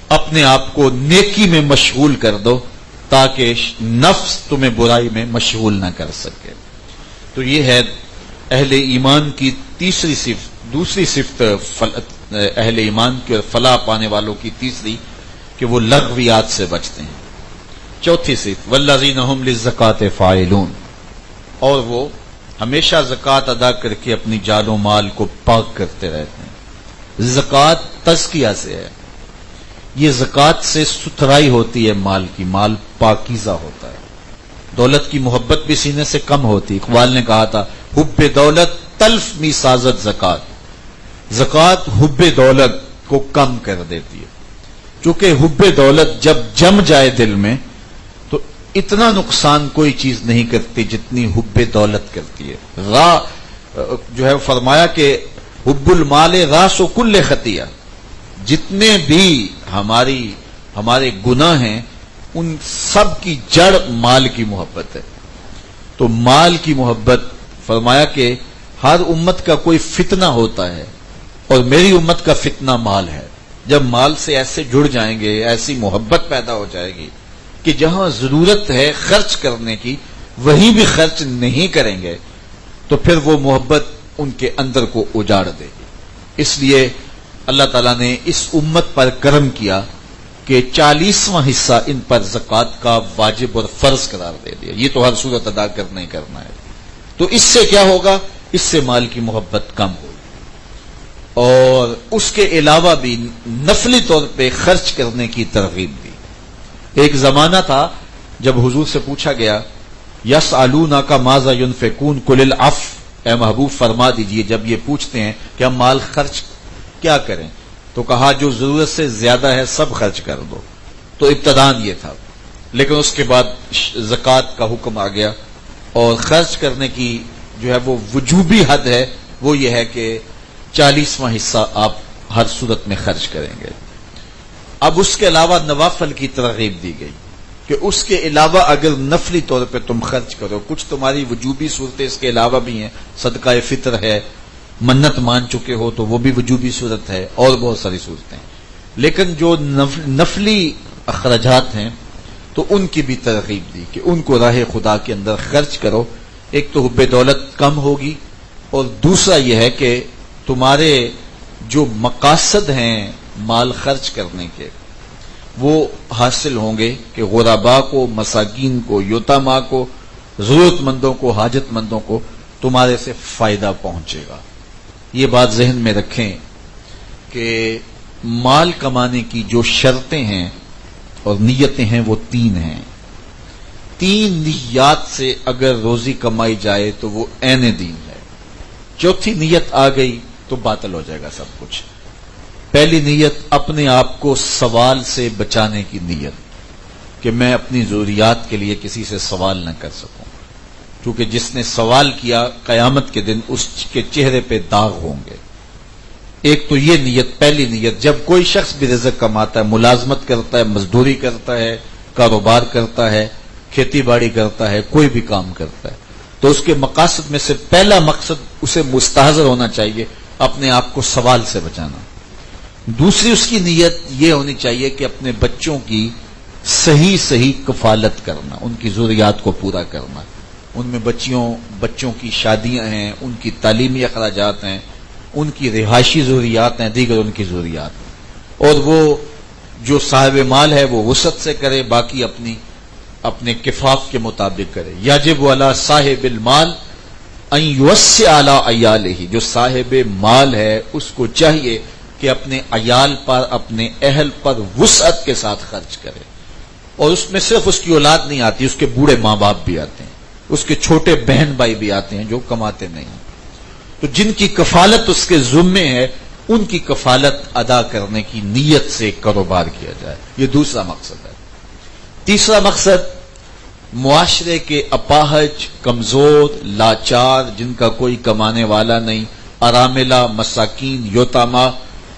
اپنے آپ کو نیکی میں مشغول کر دو تاکہ نفس تمہیں برائی میں مشغول نہ کر سکے. تو یہ ہے اہل ایمان کی تیسری صفت. دوسری صفت اہل ایمان کی اور فلاح پانے والوں کی تیسری کہ وہ لغویات سے بچتے ہیں. چوتھی صفت والذین ھم للزکاۃ فاعلون، اور وہ ہمیشہ زکوٰۃ ادا کر کے اپنی جان و مال کو پاک کرتے رہتے ہیں. زکوٰۃ تزکیہ سے ہے، یہ زکوٰۃ سے ستھرائی ہوتی ہے مال کی، مال پاکیزہ ہوتا ہے. دولت کی محبت بھی سینے سے کم ہوتی. اقبال نے کہا تھا حب دولت تلف می سازت زکوٰۃ، زکوٰۃ حب دولت کو کم کر دیتی ہے. چونکہ حب دولت جب جم جائے دل میں تو اتنا نقصان کوئی چیز نہیں کرتی جتنی حب دولت کرتی ہے. جو ہے فرمایا کہ حب المال راس و کل خطیہ، جتنے بھی ہمارے گناہ ہیں ان سب کی جڑ مال کی محبت ہے. تو مال کی محبت، فرمایا کہ ہر امت کا کوئی فتنہ ہوتا ہے اور میری امت کا فتنہ مال ہے. جب مال سے ایسے جڑ جائیں گے، ایسی محبت پیدا ہو جائے گی کہ جہاں ضرورت ہے خرچ کرنے کی وہیں بھی خرچ نہیں کریں گے تو پھر وہ محبت ان کے اندر کو اجاڑ دے گی. اس لیے اللہ تعالیٰ نے اس امت پر کرم کیا کہ 40واں حصہ ان پر زکوٰۃ کا واجب اور فرض قرار دے دیا. یہ تو ہر صورت ادا کرنا ہی کرنا ہے. تو اس سے کیا ہوگا؟ اس سے مال کی محبت کم ہوگی. اور اس کے علاوہ بھی نفلی طور پہ خرچ کرنے کی ترغیب دی. ایک زمانہ تھا جب حضور سے پوچھا گیا یسألونک ماذا ينفقون قل العفو، اے محبوب فرما دیجئے جب یہ پوچھتے ہیں کہ ہم مال خرچ کیا کریں تو کہا جو ضرورت سے زیادہ ہے سب خرچ کر دو. تو ابتداً یہ تھا، لیکن اس کے بعد زکوٰۃ کا حکم آ گیا اور خرچ کرنے کی جو ہے وہ وجوبی حد ہے وہ یہ ہے کہ 40واں حصہ آپ ہر صورت میں خرچ کریں گے. اب اس کے علاوہ نوافل کی ترغیب دی گئی کہ اس کے علاوہ اگر نفلی طور پہ تم خرچ کرو، کچھ تمہاری وجوبی صورتیں اس کے علاوہ بھی ہیں، صدقہ فطر ہے، منت مان چکے ہو تو وہ بھی وجوبی صورت ہے، اور بہت ساری صورتیں. لیکن جو نفلی اخراجات ہیں تو ان کی بھی ترغیب دی کہ ان کو راہ خدا کے اندر خرچ کرو. ایک تو حب دولت کم ہوگی اور دوسرا یہ ہے کہ تمہارے جو مقاصد ہیں مال خرچ کرنے کے وہ حاصل ہوں گے کہ غرباء کو، مساکین کو، یتاماء کو، ضرورت مندوں کو، حاجت مندوں کو تمہارے سے فائدہ پہنچے گا. یہ بات ذہن میں رکھیں کہ مال کمانے کی جو شرطیں ہیں اور نیتیں ہیں وہ 3 ہیں. 3 نیات سے اگر روزی کمائی جائے تو وہ عین دین ہے. چوتھی نیت آ گئی تو باطل ہو جائے گا سب کچھ. پہلی نیت اپنے آپ کو سوال سے بچانے کی نیت کہ میں اپنی ضروریات کے لیے کسی سے سوال نہ کر سکوں، کیونکہ جس نے سوال کیا قیامت کے دن اس کے چہرے پہ داغ ہوں گے. ایک تو یہ نیت، پہلی نیت. جب کوئی شخص بھی رزق کماتا ہے، ملازمت کرتا ہے، مزدوری کرتا ہے، کاروبار کرتا ہے، کھیتی باڑی کرتا ہے، کوئی بھی کام کرتا ہے تو اس کے مقاصد میں سے پہلا مقصد اسے مستحضر ہونا چاہیے اپنے آپ کو سوال سے بچانا. دوسری اس کی نیت یہ ہونی چاہیے کہ اپنے بچوں کی صحیح کفالت کرنا، ان کی ضروریات کو پورا کرنا، ان میں بچوں کی شادیاں ہیں، ان کی تعلیمی اخراجات ہیں، ان کی رہائشی ضروریات ہیں، دیگر ان کی ضروریات ہیں، اور وہ جو صاحب مال ہے وہ وسعت سے کرے، باقی اپنے کفاف کے مطابق کرے۔ یجب علی صاحب المال ان یوسع علی عیالہ، جو صاحب مال ہے اس کو چاہیے کہ اپنے عیال پر، اپنے اہل پر وسعت کے ساتھ خرچ کرے، اور اس میں صرف اس کی اولاد نہیں آتی، اس کے بوڑھے ماں باپ بھی آتے ہیں، اس کے چھوٹے بہن بھائی بھی آتے ہیں جو کماتے نہیں، تو جن کی کفالت اس کے ذمے ہے ان کی کفالت ادا کرنے کی نیت سے کاروبار کیا جائے، یہ دوسرا مقصد ہے۔ تیسرا مقصد، معاشرے کے اپاہج، کمزور، لاچار، جن کا کوئی کمانے والا نہیں، اراملہ، مساکین، یتاما،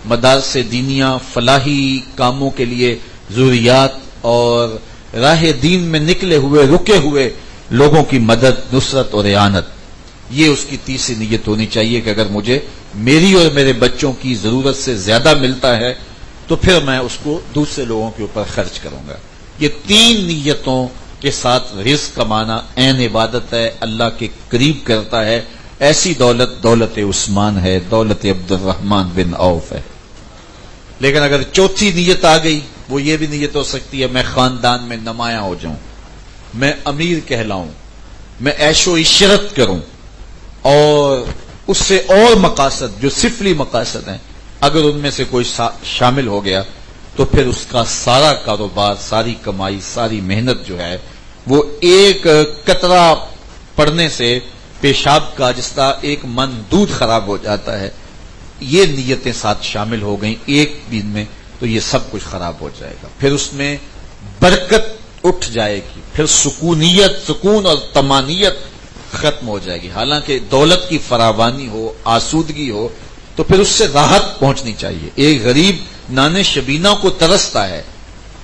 مدارس دینیہ، فلاحی کاموں کے لیے ضروریات اور راہ دین میں نکلے ہوئے، رکے ہوئے لوگوں کی مدد، نصرت اور اعانت، یہ اس کی تیسری نیت ہونی چاہیے کہ اگر مجھے میری اور میرے بچوں کی ضرورت سے زیادہ ملتا ہے تو پھر میں اس کو دوسرے لوگوں کے اوپر خرچ کروں گا۔ یہ تین نیتوں کے ساتھ رزق کمانا عین عبادت ہے، اللہ کے قریب کرتا ہے۔ ایسی دولت عثمان ہے، دولت عبد الرحمن بن عوف ہے۔ لیکن اگر چوتھی نیت آ گئی، وہ یہ بھی نیت ہو سکتی ہے میں خاندان میں نمایاں ہو جاؤں، میں امیر کہلاؤں، میں عیش و عشرت کروں، اور اس سے اور مقاصد جو سفلی مقاصد ہیں اگر ان میں سے کوئی شامل ہو گیا تو پھر اس کا سارا کاروبار، ساری کمائی، ساری محنت جو ہے وہ ایک قطرہ پڑنے سے پیشاب کا جس طرح ایک من دودھ خراب ہو جاتا ہے، یہ نیتیں ساتھ شامل ہو گئیں ایک دن میں تو یہ سب کچھ خراب ہو جائے گا، پھر اس میں برکت اٹھ جائے گی، پھر سکون اور طمانینت ختم ہو جائے گی۔ حالانکہ دولت کی فراوانی ہو، آسودگی ہو تو پھر اس سے راحت پہنچنی چاہیے۔ ایک غریب نانے شبینہ کو ترستا ہے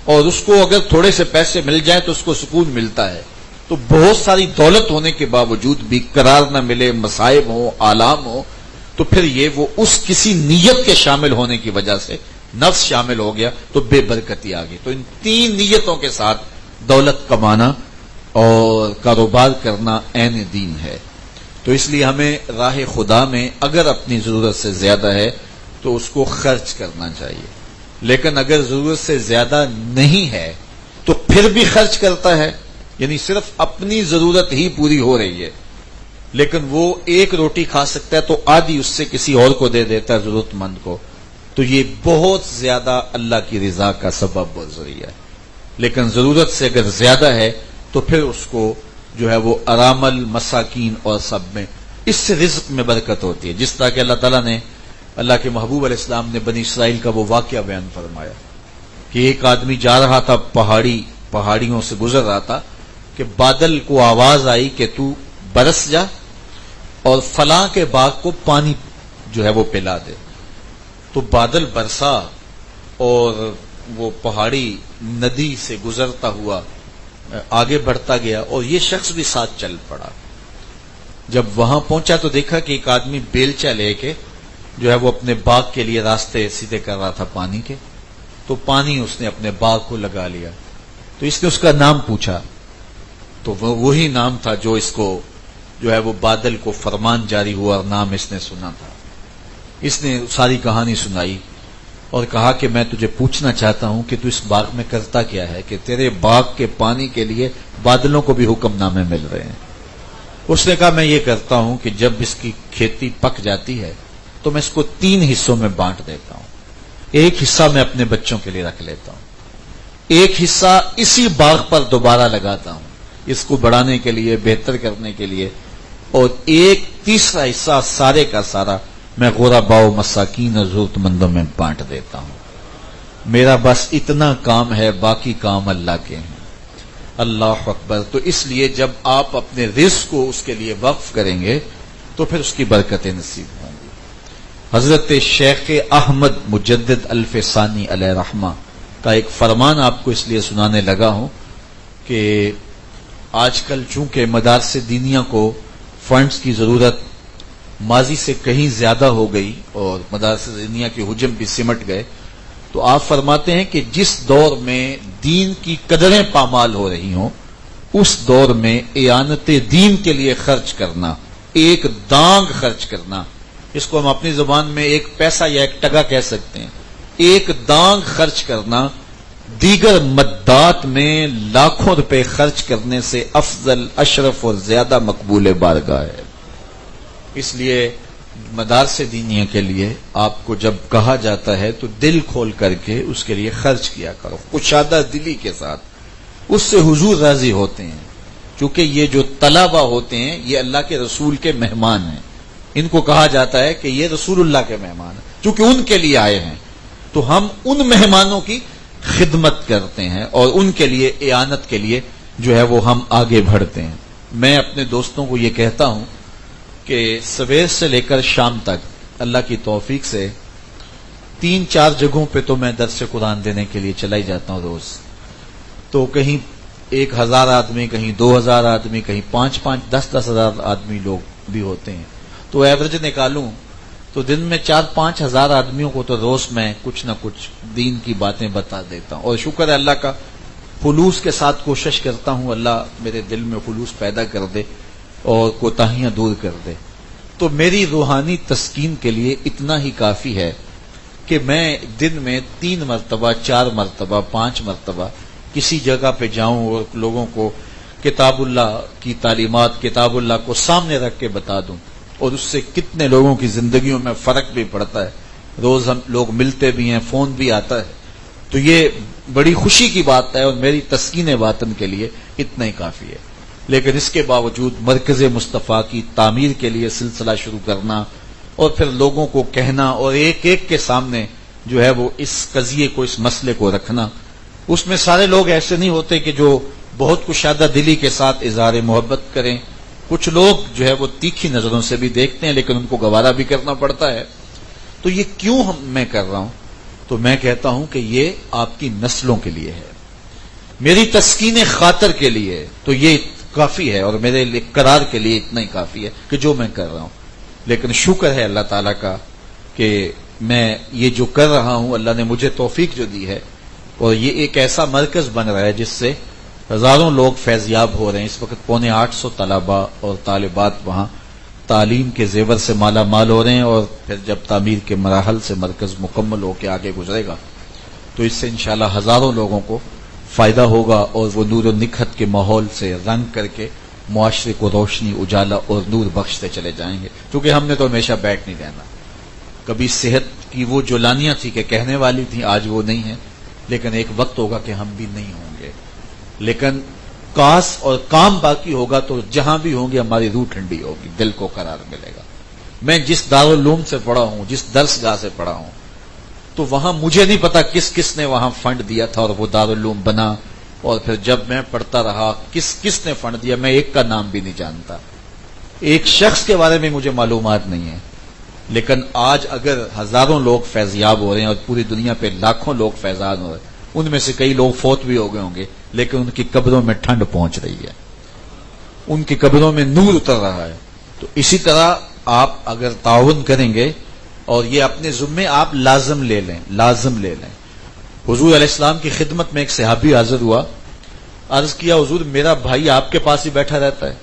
اور اس کو اگر تھوڑے سے پیسے مل جائیں تو اس کو سکون ملتا ہے، تو بہت ساری دولت ہونے کے باوجود بھی قرار نہ ملے، مصائب ہو، آلام ہو، تو پھر یہ وہ اس کسی نیت کے شامل ہونے کی وجہ سے نفس شامل ہو گیا تو بے برکتی آ گئی۔ تو ان تین نیتوں کے ساتھ دولت کمانا اور کاروبار کرنا عین دین ہے۔ تو اس لیے ہمیں راہ خدا میں اگر اپنی ضرورت سے زیادہ ہے تو اس کو خرچ کرنا چاہیے، لیکن اگر ضرورت سے زیادہ نہیں ہے تو پھر بھی خرچ کرتا ہے، یعنی صرف اپنی ضرورت ہی پوری ہو رہی ہے لیکن وہ ایک روٹی کھا سکتا ہے تو آدھی اس سے کسی اور کو دے دیتا ہے ضرورت مند کو، تو یہ بہت زیادہ اللہ کی رضا کا سبب اور ذریعہ ہے۔ لیکن ضرورت سے اگر زیادہ ہے تو پھر اس کو جو ہے وہ ارامل، مساکین اور سب میں، اس سے رزق میں برکت ہوتی ہے۔ جس طرح کہ اللہ تعالیٰ نے، اللہ کے محبوب علیہ السلام نے بنی اسرائیل کا وہ واقعہ بیان فرمایا کہ ایک آدمی جا رہا تھا، پہاڑیوں سے گزر رہا تھا کہ بادل کو آواز آئی کہ تو برس جا اور فلاں کے باغ کو پانی جو ہے وہ پلا دے، تو بادل برسا اور وہ پہاڑی ندی سے گزرتا ہوا آگے بڑھتا گیا اور یہ شخص بھی ساتھ چل پڑا۔ جب وہاں پہنچا تو دیکھا کہ ایک آدمی بیلچا لے کے جو ہے وہ اپنے باغ کے لیے راستے سیدھے کر رہا تھا پانی کے، تو پانی اس نے اپنے باغ کو لگا لیا، تو اس نے اس کا نام پوچھا تو وہ وہی نام تھا جو اس کو جو ہے وہ بادل کو فرمان جاری ہوا اور نام اس نے سنا تھا۔ اس نے ساری کہانی سنائی اور کہا کہ میں تجھے پوچھنا چاہتا ہوں کہ تو اس باغ میں کرتا کیا ہے کہ تیرے باغ کے پانی کے لیے بادلوں کو بھی حکم نامے مل رہے ہیں۔ اس نے کہا میں یہ کرتا ہوں کہ جب اس کی کھیتی پک جاتی ہے تو میں اس کو 3 حصوں میں بانٹ دیتا ہوں، ایک حصہ میں اپنے بچوں کے لیے رکھ لیتا ہوں، ایک حصہ اسی باغ پر دوبارہ لگاتا ہوں اس کو بڑھانے کے لیے، بہتر کرنے کے لیے، اور ایک تیسرا حصہ سارے کا سارا میں غرباء و مساکین اور ضرورت مندوں میں بانٹ دیتا ہوں۔ میرا بس اتنا کام ہے، باقی کام اللہ کے ہیں۔ اللہ اکبر۔ تو اس لیے جب آپ اپنے رزق کو اس کے لیے وقف کریں گے تو پھر اس کی برکتیں نصیب ہوں گی۔ حضرت شیخ احمد مجدد الف ثانی علیہ رحمہ کا ایک فرمان آپ کو اس لیے سنانے لگا ہوں کہ آج کل چونکہ مدارس دینیہ کو فنڈز کی ضرورت ماضی سے کہیں زیادہ ہو گئی اور مدارس دینیہ کے حجم بھی سمٹ گئے، تو آپ فرماتے ہیں کہ جس دور میں دین کی قدریں پامال ہو رہی ہوں اس دور میں اعانت دین کے لیے خرچ کرنا، ایک دانگ خرچ کرنا، اس کو ہم اپنی زبان میں ایک پیسہ یا ایک ٹگا کہہ سکتے ہیں، ایک دانگ خرچ کرنا دیگر مدات میں لاکھوں روپے خرچ کرنے سے افضل، اشرف اور زیادہ مقبول بارگاہ ہے۔ اس لیے مدارس دینیہ کے لیے آپ کو جب کہا جاتا ہے تو دل کھول کر کے اس کے لیے خرچ کیا کرو، کشادہ دلی کے ساتھ، اس سے حضور راضی ہوتے ہیں، چونکہ یہ جو طلبہ ہوتے ہیں یہ اللہ کے رسول کے مہمان ہیں، ان کو کہا جاتا ہے کہ یہ رسول اللہ کے مہمان ہیں، چونکہ ان کے لیے آئے ہیں، تو ہم ان مہمانوں کی خدمت کرتے ہیں اور ان کے لیے اعانت کے لیے جو ہے وہ ہم آگے بڑھتے ہیں۔ میں اپنے دوستوں کو یہ کہتا ہوں کہ سویر سے لے کر شام تک اللہ کی توفیق سے 3-4 جگہوں پہ تو میں درس قرآن دینے کے لیے چلا ہی جاتا ہوں روز، تو کہیں 1000 آدمی، کہیں 2000 آدمی، کہیں 5-5، 10-10 ہزار آدمی لوگ بھی ہوتے ہیں، تو ایوریج نکالوں تو دن میں 4-5 ہزار آدمیوں کو تو روز میں کچھ نہ کچھ دین کی باتیں بتا دیتا ہوں، اور شکر ہے اللہ کا، خلوص کے ساتھ کوشش کرتا ہوں اللہ میرے دل میں خلوص پیدا کر دے اور کوتاہیاں دور کر دے۔ تو میری روحانی تسکین کے لیے اتنا ہی کافی ہے کہ میں دن میں 3 مرتبہ، 4 مرتبہ، 5 مرتبہ کسی جگہ پہ جاؤں اور لوگوں کو کتاب اللہ کی تعلیمات، کتاب اللہ کو سامنے رکھ کے بتا دوں، اور اس سے کتنے لوگوں کی زندگیوں میں فرق بھی پڑتا ہے، روز ہم لوگ ملتے بھی ہیں، فون بھی آتا ہے، تو یہ بڑی خوشی کی بات ہے اور میری تسکین باطن کے لیے اتنا ہی کافی ہے۔ لیکن اس کے باوجود مرکز مصطفیٰ کی تعمیر کے لیے سلسلہ شروع کرنا اور پھر لوگوں کو کہنا اور ایک ایک کے سامنے جو ہے وہ اس قضیے کو، اس مسئلے کو رکھنا، اس میں سارے لوگ ایسے نہیں ہوتے کہ جو بہت کشادہ دلی کے ساتھ اظہار محبت کریں، کچھ لوگ جو ہے وہ تیکھی نظروں سے بھی دیکھتے ہیں لیکن ان کو گوارا بھی کرنا پڑتا ہے۔ تو یہ کیوں میں کر رہا ہوں؟ تو میں کہتا ہوں کہ یہ آپ کی نسلوں کے لیے ہے، میری تسکین خاطر کے لیے تو یہ کافی ہے، اور میرے قرار کے لیے اتنا ہی کافی ہے کہ جو میں کر رہا ہوں۔ لیکن شکر ہے اللہ تعالیٰ کا کہ میں یہ جو کر رہا ہوں اللہ نے مجھے توفیق جو دی ہے، اور یہ ایک ایسا مرکز بن رہا ہے جس سے ہزاروں لوگ فیضیاب ہو رہے ہیں۔ اس وقت 850 طلباء اور طالبات وہاں تعلیم کے زیور سے مالا مال ہو رہے ہیں، اور پھر جب تعمیر کے مراحل سے مرکز مکمل ہو کے آگے گزرے گا تو اس سے انشاءاللہ ہزاروں لوگوں کو فائدہ ہوگا، اور وہ نور و نکھت کے ماحول سے رنگ کر کے معاشرے کو روشنی، اجالا اور نور بخشتے چلے جائیں گے۔ کیونکہ ہم نے تو ہمیشہ بیٹھ نہیں رہنا، کبھی صحت کی وہ جولانیاں تھی کہ کہنے والی تھی، آج وہ نہیں ہے، لیکن ایک وقت ہوگا کہ ہم بھی نہیں ہوں گے، لیکن کاس اور کام باقی ہوگا تو جہاں بھی ہوں گے ہماری روح ٹھنڈی ہوگی، دل کو قرار ملے گا۔ میں جس دارالعلوم سے پڑھا ہوں، جس درس گاہ سے پڑھا ہوں، تو وہاں مجھے نہیں پتا کس کس نے وہاں فنڈ دیا تھا اور وہ دارالعلوم بنا، اور پھر جب میں پڑھتا رہا کس کس نے فنڈ دیا، میں ایک کا نام بھی نہیں جانتا، ایک شخص کے بارے میں مجھے معلومات نہیں ہے۔ لیکن آج اگر ہزاروں لوگ فیضیاب ہو رہے ہیں اور پوری دنیا پہ لاکھوں لوگ فیضان ہو رہے ہیں، ان میں سے کئی لوگ فوت بھی ہو گئے ہوں گے، لیکن ان کی قبروں میں ٹھنڈ پہنچ رہی ہے، ان کی قبروں میں نور اتر رہا ہے۔ تو اسی طرح آپ اگر تعاون کریں گے اور یہ اپنے ذمے آپ لازم لے لیں، لازم لے لیں۔ حضور علیہ السلام کی خدمت میں ایک صحابی حاضر ہوا، عرض کیا حضور میرا بھائی آپ کے پاس ہی بیٹھا رہتا ہے،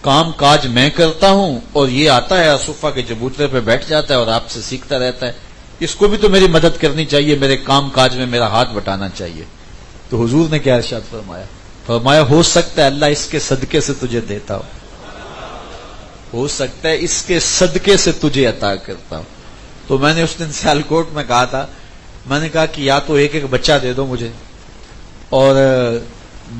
کام کاج میں کرتا ہوں اور یہ آتا ہے صفہ کے چبوترے پہ بیٹھ جاتا ہے اور آپ سے سیکھتا رہتا ہے، اس کو بھی تو میری مدد کرنی چاہیے، میرے کام کاج میں میرا ہاتھ بٹانا چاہیے۔ تو حضور نے کیا ارشاد فرمایا؟ فرمایا ہو سکتا ہے اللہ اس کے صدقے سے تجھے دیتا ہو سکتا ہے اس کے صدقے سے تجھے عطا کرتا ہوں۔ تو میں نے اس دن سیالکوٹ میں کہا تھا، میں نے کہا کہ یا تو ایک ایک بچہ دے دو مجھے، اور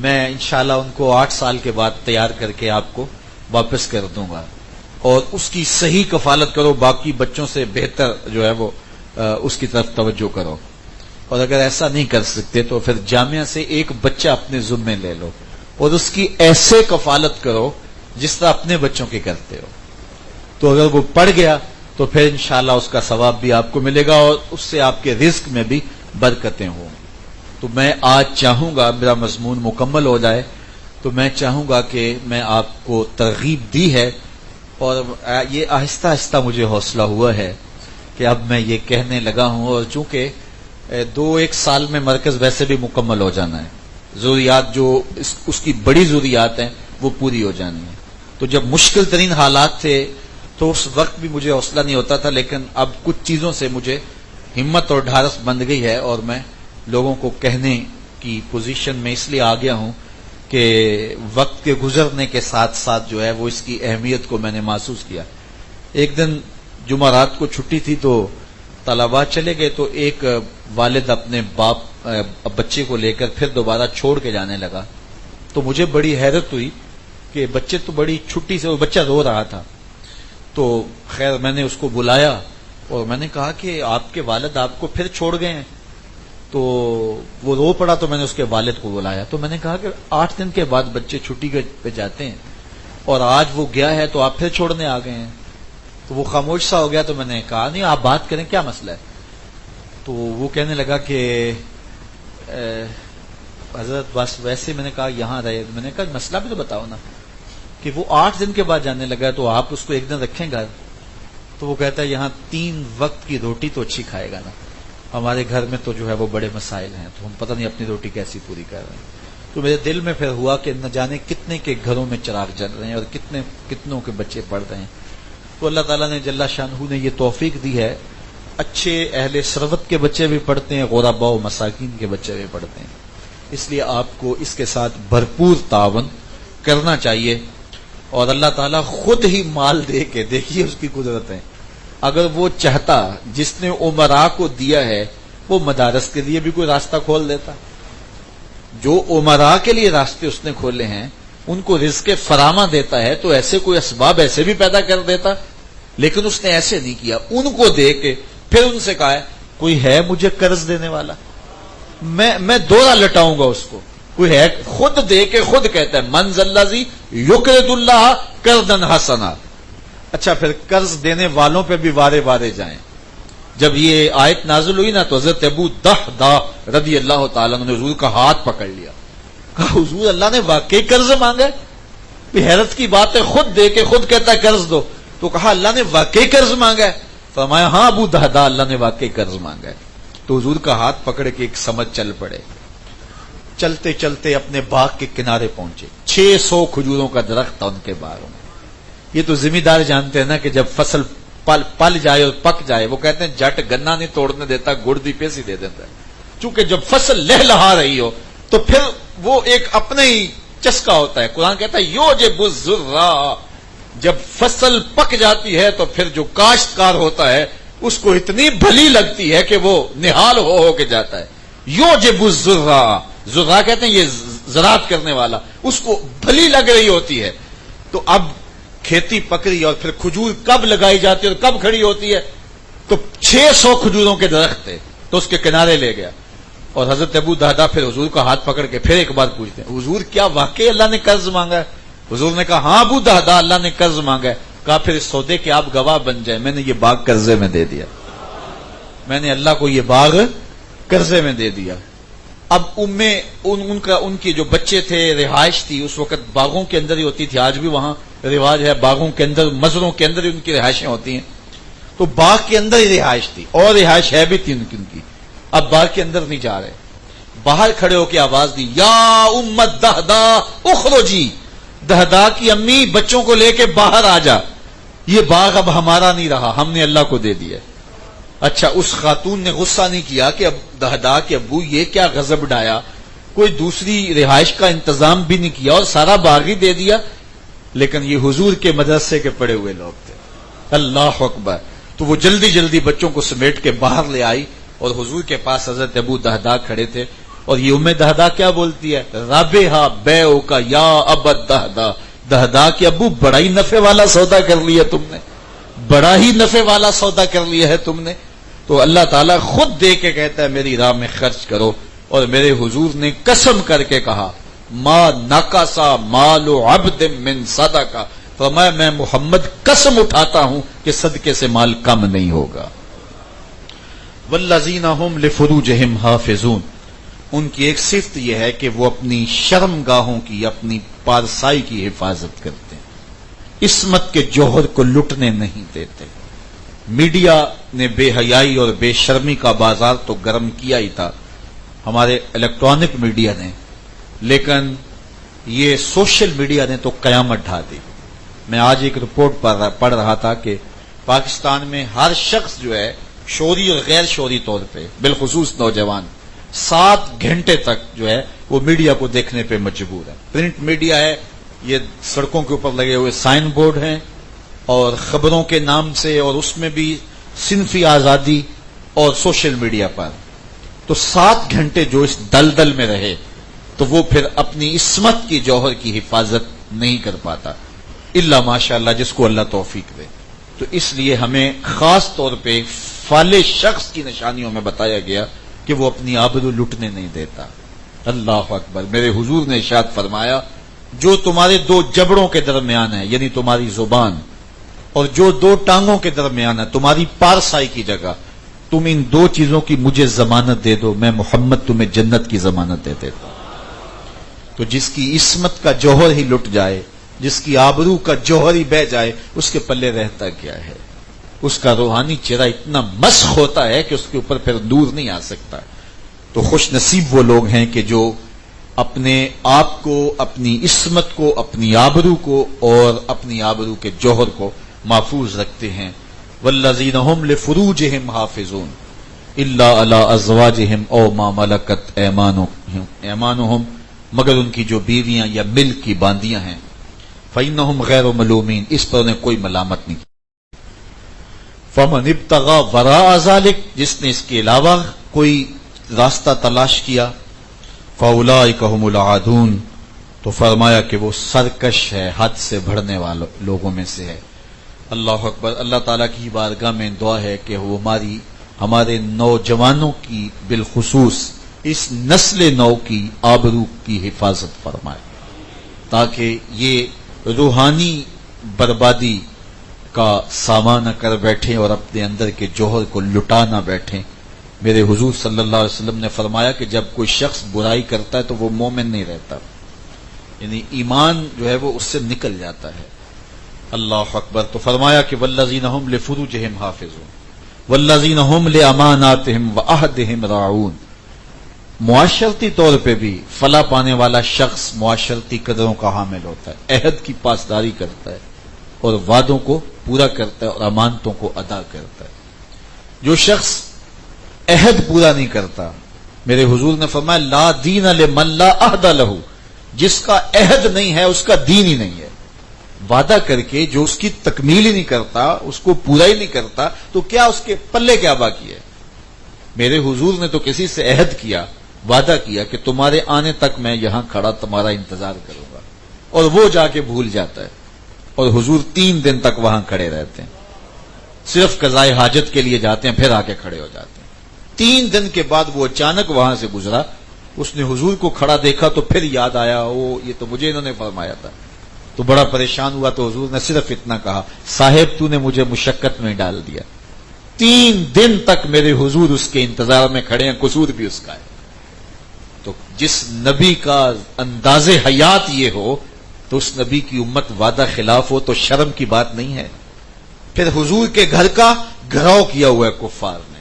میں انشاءاللہ ان کو 8 سال کے بعد تیار کر کے آپ کو واپس کر دوں گا، اور اس کی صحیح کفالت کرو، باقی بچوں سے بہتر جو ہے وہ اس کی طرف توجہ کرو، اور اگر ایسا نہیں کر سکتے تو پھر جامعہ سے ایک بچہ اپنے ذمے لے لو اور اس کی ایسے کفالت کرو جس طرح اپنے بچوں کی کرتے ہو، تو اگر وہ پڑھ گیا تو پھر انشاءاللہ اس کا ثواب بھی آپ کو ملے گا اور اس سے آپ کے رزق میں بھی برکتیں ہوں گی۔ تو میں آج چاہوں گا میرا مضمون مکمل ہو جائے، تو میں چاہوں گا کہ میں آپ کو ترغیب دی ہے، اور یہ آہستہ آہستہ مجھے حوصلہ ہوا ہے کہ اب میں یہ کہنے لگا ہوں، اور چونکہ 2-1 سال میں مرکز ویسے بھی مکمل ہو جانا ہے، ضروریات جو اس کی بڑی ضروریات ہیں وہ پوری ہو جانی ہیں. تو جب مشکل ترین حالات تھے تو اس وقت بھی مجھے حوصلہ نہیں ہوتا تھا، لیکن اب کچھ چیزوں سے مجھے ہمت اور ڈھارس بن گئی ہے، اور میں لوگوں کو کہنے کی پوزیشن میں اس لیے آ گیا ہوں کہ وقت کے گزرنے کے ساتھ ساتھ جو ہے وہ اس کی اہمیت کو میں نے محسوس کیا. ایک دن جمعرات کو چھٹی تھی تو طلباء چلے گئے، تو ایک والد اپنے بچے کو لے کر پھر دوبارہ چھوڑ کے جانے لگا. تو مجھے بڑی حیرت ہوئی کہ بچے تو بڑی چھٹی سے، وہ بچہ رو رہا تھا. تو خیر میں نے اس کو بلایا اور میں نے کہا کہ آپ کے والد آپ کو پھر چھوڑ گئے ہیں. تو وہ رو پڑا، تو میں نے اس کے والد کو بلایا. تو میں نے کہا کہ 8 دن کے بعد بچے چھٹی پہ جاتے ہیں اور آج وہ گیا ہے تو آپ پھر چھوڑنے آ گئے ہیں. تو وہ خاموش سا ہو گیا. تو میں نے کہا نہیں آپ بات کریں، کیا مسئلہ ہے؟ تو وہ کہنے لگا کہ حضرت بس ویسے. میں نے کہا یہاں رہے. میں نے کہا مسئلہ بھی تو بتاؤ نا، کہ وہ 8 دن کے بعد جانے لگا تو آپ اس کو ایک دن رکھیں گھر. تو وہ کہتا ہے یہاں 3 وقت کی روٹی تو اچھی کھائے گا نا، ہمارے گھر میں تو جو ہے وہ بڑے مسائل ہیں، تو ہم پتہ نہیں اپنی روٹی کیسی پوری کر رہے ہیں. تو میرے دل میں پھر ہوا کہ نہ جانے کتنے کے گھروں میں چراغ جل رہے ہیں اور کتنوں کے بچے پڑھ رہے ہیں. تو اللہ تعالیٰ نے جل شانہ نے یہ توفیق دی ہے، اچھے اہل ثروت کے بچے بھی پڑھتے ہیں، غرباء و مساکین کے بچے بھی پڑھتے ہیں. اس لیے آپ کو اس کے ساتھ بھرپور تعاون کرنا چاہیے. اور اللہ تعالیٰ خود ہی مال دے کے، دیکھیے اس کی قدرت ہے، اگر وہ چاہتا جس نے امراء کو دیا ہے وہ مدارس کے لیے بھی کوئی راستہ کھول دیتا. جو امراء کے لیے راستے اس نے کھولے ہیں ان کو رزق فراما دیتا ہے تو ایسے کوئی اسباب ایسے بھی پیدا کر دیتا، لیکن اس نے ایسے نہیں کیا. ان کو دے کے پھر ان سے کہا ہے کوئی ہے مجھے قرض دینے والا، میں دورہ لٹاؤں گا اس کو. کوئی ہے؟ خود دے کے خود کہتا ہے من ذا الذی یقرض اللہ قرضا حسنا. اچھا پھر قرض دینے والوں پہ بھی وارے وارے جائیں. جب یہ آیت نازل ہوئی نا تو حضرت ابو دہدہ رضی اللہ تعالیٰ نے حضور کا ہاتھ پکڑ لیا، کہا حضور اللہ نے واقعی قرض مانگا ہے؟ حیرت کی بات ہے، خود دے کے خود کہتا ہے قرض دو. تو کہا اللہ نے واقعی قرض مانگا ہے؟ فرمایا ہاں ابو دہدہ اللہ نے واقعی قرض مانگا ہے. تو حضور کا ہاتھ پکڑ کے ایک سمجھ چل پڑے. چلتے چلتے اپنے باغ کے کنارے پہنچے. 600 کھجوروں کا درخت تھا ان کے باغوں میں. یہ تو ذمہ دار جانتے ہیں نا کہ جب فصل پل جائے اور پک جائے، وہ کہتے ہیں جٹ گنا نہیں توڑنے دیتا، گڑ دی پیسی دے دیتا ہے. چونکہ جب فصل لہلہا رہی ہو تو پھر وہ ایک اپنے ہی چسکا ہوتا ہے. قرآن کہتا ہے یوجب الذرا، جب فصل پک جاتی ہے تو پھر جو کاشتکار ہوتا ہے اس کو اتنی بھلی لگتی ہے کہ وہ نہال ہو کے جاتا ہے. یوجب الذرا، ذرا کہتے ہیں یہ زراعت کرنے والا، اس کو بھلی لگ رہی ہوتی ہے. تو اب کھیتی پکڑی اور پھر کھجور کب لگائی جاتی ہے اور کب کھڑی ہوتی ہے. تو 600 کھجوروں کے درخت تھے تو اس کے کنارے لے گیا. اور حضرت ابو دہدہ پھر حضور کا ہاتھ پکڑ کے پھر ایک بار پوچھتے ہیں حضور کیا واقعی اللہ نے قرض مانگا ہے؟ حضور نے کہا ہاں ابو دہدہ اللہ نے قرض مانگا ہے. کہا پھر اس سودے کے آپ گواہ بن جائیں، میں نے یہ باغ قرضے میں دے دیا، میں نے اللہ کو یہ باغ قرضے میں دے دیا. اب ان کی جو بچے تھے، رہائش تھی اس وقت باغوں کے اندر ہی ہوتی تھی، آج بھی وہاں رواج ہے باغوں کے اندر، مزروں کے اندر ہی ان کی رہائشیں ہوتی ہیں. تو باغ کے اندر ہی رہائش تھی اور رہائش ہے بھی تھی ان کی. اب باغ کے اندر نہیں جا رہے، باہر کھڑے ہو کے آواز دی یا امت دہدہ اخرجی، دہدہ کی امی بچوں کو لے کے باہر آ جا، یہ باغ اب ہمارا نہیں رہا، ہم نے اللہ کو دے دیا. اچھا اس خاتون نے غصہ نہیں کیا کہ اب دہدہ کے ابو یہ کیا غضب ڈایا، کوئی دوسری رہائش کا انتظام بھی نہیں کیا اور سارا باغ ہی دے دیا. لیکن یہ حضور کے مدرسے کے پڑے ہوئے لوگ تھے. اللہ اکبر. تو وہ جلدی جلدی بچوں کو سمیٹ کے باہر لے آئی اور حضور کے پاس حضرت ابو دہدہ کھڑے تھے. اور یہ ام دہدہ کیا بولتی ہے؟ رابحہ بیعک یا ابا دہدہ، دہدہ کے ابو بڑا ہی نفع والا سودا کر لیا تم نے، بڑا ہی نفع والا سودا کر لیا ہے تم نے. تو اللہ تعالیٰ خود دے کے کہتا ہے میری راہ میں خرچ کرو. اور میرے حضور نے قسم کر کے کہا ما نقصا مال عبد من صدقہ، فرمایا میں محمد قسم اٹھاتا ہوں کہ صدقے سے مال کم نہیں ہوگا. والذین هم لفروجہم حافظون، ان کی ایک صفت یہ ہے کہ وہ اپنی شرم گاہوں کی، اپنی پارسائی کی حفاظت کرتے ہیں، عصمت کے جوہر کو لٹنے نہیں دیتے. میڈیا نے بے حیائی اور بے شرمی کا بازار تو گرم کیا ہی تھا، ہمارے الیکٹرانک میڈیا نے. لیکن یہ سوشل میڈیا نے تو قیامت ڈھا دی. میں آج ایک رپورٹ پڑھ رہا تھا کہ پاکستان میں ہر شخص جو ہے شعوری اور غیر شعوری طور پہ بالخصوص نوجوان 7 گھنٹے تک جو ہے وہ میڈیا کو دیکھنے پہ مجبور ہے. پرنٹ میڈیا ہے، یہ سڑکوں کے اوپر لگے ہوئے سائن بورڈ ہیں اور خبروں کے نام سے، اور اس میں بھی صنفی آزادی اور سوشل میڈیا پر. تو 7 گھنٹے جو اس دلدل میں رہے تو وہ پھر اپنی عصمت کی جوہر کی حفاظت نہیں کر پاتا الا ماشاء اللہ جس کو اللہ توفیق دے. تو اس لیے ہمیں خاص طور پہ فالح شخص کی نشانیوں میں بتایا گیا کہ وہ اپنی آبرو لٹنے نہیں دیتا. اللہ اکبر. میرے حضور نے ارشاد فرمایا جو تمہارے 2 جبڑوں کے درمیان ہے یعنی تمہاری زبان، اور جو 2 ٹانگوں کے درمیان ہے تمہاری پارسائی کی جگہ، تم ان 2 چیزوں کی مجھے ضمانت دے دو، میں محمد تمہیں جنت کی ضمانت دے دیتا ہوں. تو جس کی عصمت کا جوہر ہی لٹ جائے، جس کی آبرو کا جوہر ہی بہ جائے، اس کے پلے رہتا کیا ہے؟ اس کا روحانی چہرہ اتنا مسخ ہوتا ہے کہ اس کے اوپر پھر دور نہیں آ سکتا. تو خوش نصیب وہ لوگ ہیں کہ جو اپنے آپ کو، اپنی عصمت کو، اپنی آبرو کو اور اپنی آبرو کے جوہر کو محفوظ رکھتے ہیں. والذین هم لفروجهم حافظون الا علی ازواجهم او ما ملکت ایمانهم، مگر ان کی جو بیویاں یا ملک کی باندیاں ہیں، فإنهم غیر ملومین، اس پر انہیں کوئی ملامت نہیں. فمن ابتغى وراء ذلك، جس نے اس کے علاوہ کوئی راستہ تلاش کیا، فاولئک هم العادون، تو فرمایا کہ وہ سرکش ہے، حد سے بڑھنے والوں لوگوں میں سے ہے. اللہ اکبر. اللہ تعالیٰ کی بارگاہ میں دعا ہے کہ وہ ہمارے نوجوانوں کی بالخصوص اس نسل نو کی آبرو کی حفاظت فرمائے، تاکہ یہ روحانی بربادی کا سامان نہ کر بیٹھیں اور اپنے اندر کے جوہر کو لٹا نہ بیٹھیں. میرے حضور صلی اللہ علیہ وسلم نے فرمایا کہ جب کوئی شخص برائی کرتا ہے تو وہ مومن نہیں رہتا، یعنی ایمان جو ہے وہ اس سے نکل جاتا ہے. اللہ اکبر. تو فرمایا کہ والذین هم لفروجهم حافظون والذین هم لاماناتهم وعہدهم راعون. معاشرتی طور پہ بھی فلاح پانے والا شخص معاشرتی قدروں کا حامل ہوتا ہے، عہد کی پاسداری کرتا ہے اور وعدوں کو پورا کرتا ہے اور امانتوں کو ادا کرتا ہے. جو شخص عہد پورا نہیں کرتا، میرے حضور نے فرمایا لا دین لمن لا عہد لہ، جس کا عہد نہیں ہے اس کا دین ہی نہیں ہے. وعدہ کر کے جو اس کی تکمیل ہی نہیں کرتا، اس کو پورا ہی نہیں کرتا، تو کیا اس کے پلے کیا باقی ہے؟ میرے حضور نے تو کسی سے عہد کیا، وعدہ کیا کہ تمہارے آنے تک میں یہاں کھڑا تمہارا انتظار کروں گا، اور وہ جا کے بھول جاتا ہے، اور حضور 3 دن تک وہاں کھڑے رہتے ہیں، صرف قضائے حاجت کے لیے جاتے ہیں، پھر آ کے کھڑے ہو جاتے ہیں. 3 دن کے بعد وہ اچانک وہاں سے گزرا، اس نے حضور کو کھڑا دیکھا تو پھر یاد آیا یہ تو مجھے انہوں نے فرمایا تھا. تو بڑا پریشان ہوا، تو حضور نے صرف اتنا کہا صاحب تو نے مجھے مشقت میں ڈال دیا. 3 دن تک میرے حضور اس کے انتظار میں کھڑے ہیں، قصور بھی اس کا ہے. تو جس نبی کا انداز حیات یہ ہو تو اس نبی کی امت وعدہ خلاف ہو تو شرم کی بات نہیں ہے. پھر حضور کے گھر کا گھراؤ کیا ہوا ہے کفار نے،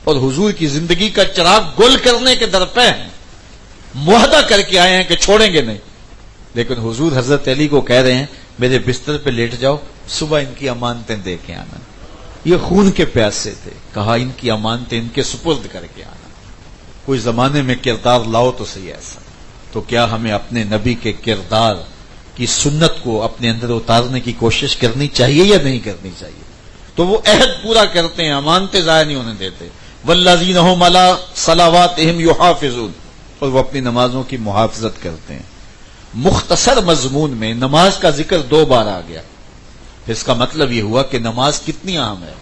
اور حضور کی زندگی کا چراغ گل کرنے کے درپے ہیں، معاہدہ کر کے آئے ہیں کہ چھوڑیں گے نہیں. لیکن حضور حضرت علی کو کہہ رہے ہیں میرے بستر پہ لیٹ جاؤ، صبح ان کی امانتیں دے کے آنا. یہ خون کے پیاسے تھے، کہا ان کی امانتیں ان کے سپرد کر کے آنا. کوئی زمانے میں کردار لاؤ تو صحیح ایسا. تو کیا ہمیں اپنے نبی کے کردار کی سنت کو اپنے اندر اتارنے کی کوشش کرنی چاہیے یا نہیں کرنی چاہیے؟ تو وہ عہد پورا کرتے ہیں، امانتیں ضائع نہیں ہونے دیتے. والذین هم علی صلواتہم یحافظون، اور وہ اپنی نمازوں کی محافظت کرتے ہیں. مختصر مضمون میں نماز کا ذکر 2 بار آ گیا. اس کا مطلب یہ ہوا کہ نماز کتنی اہم ہے.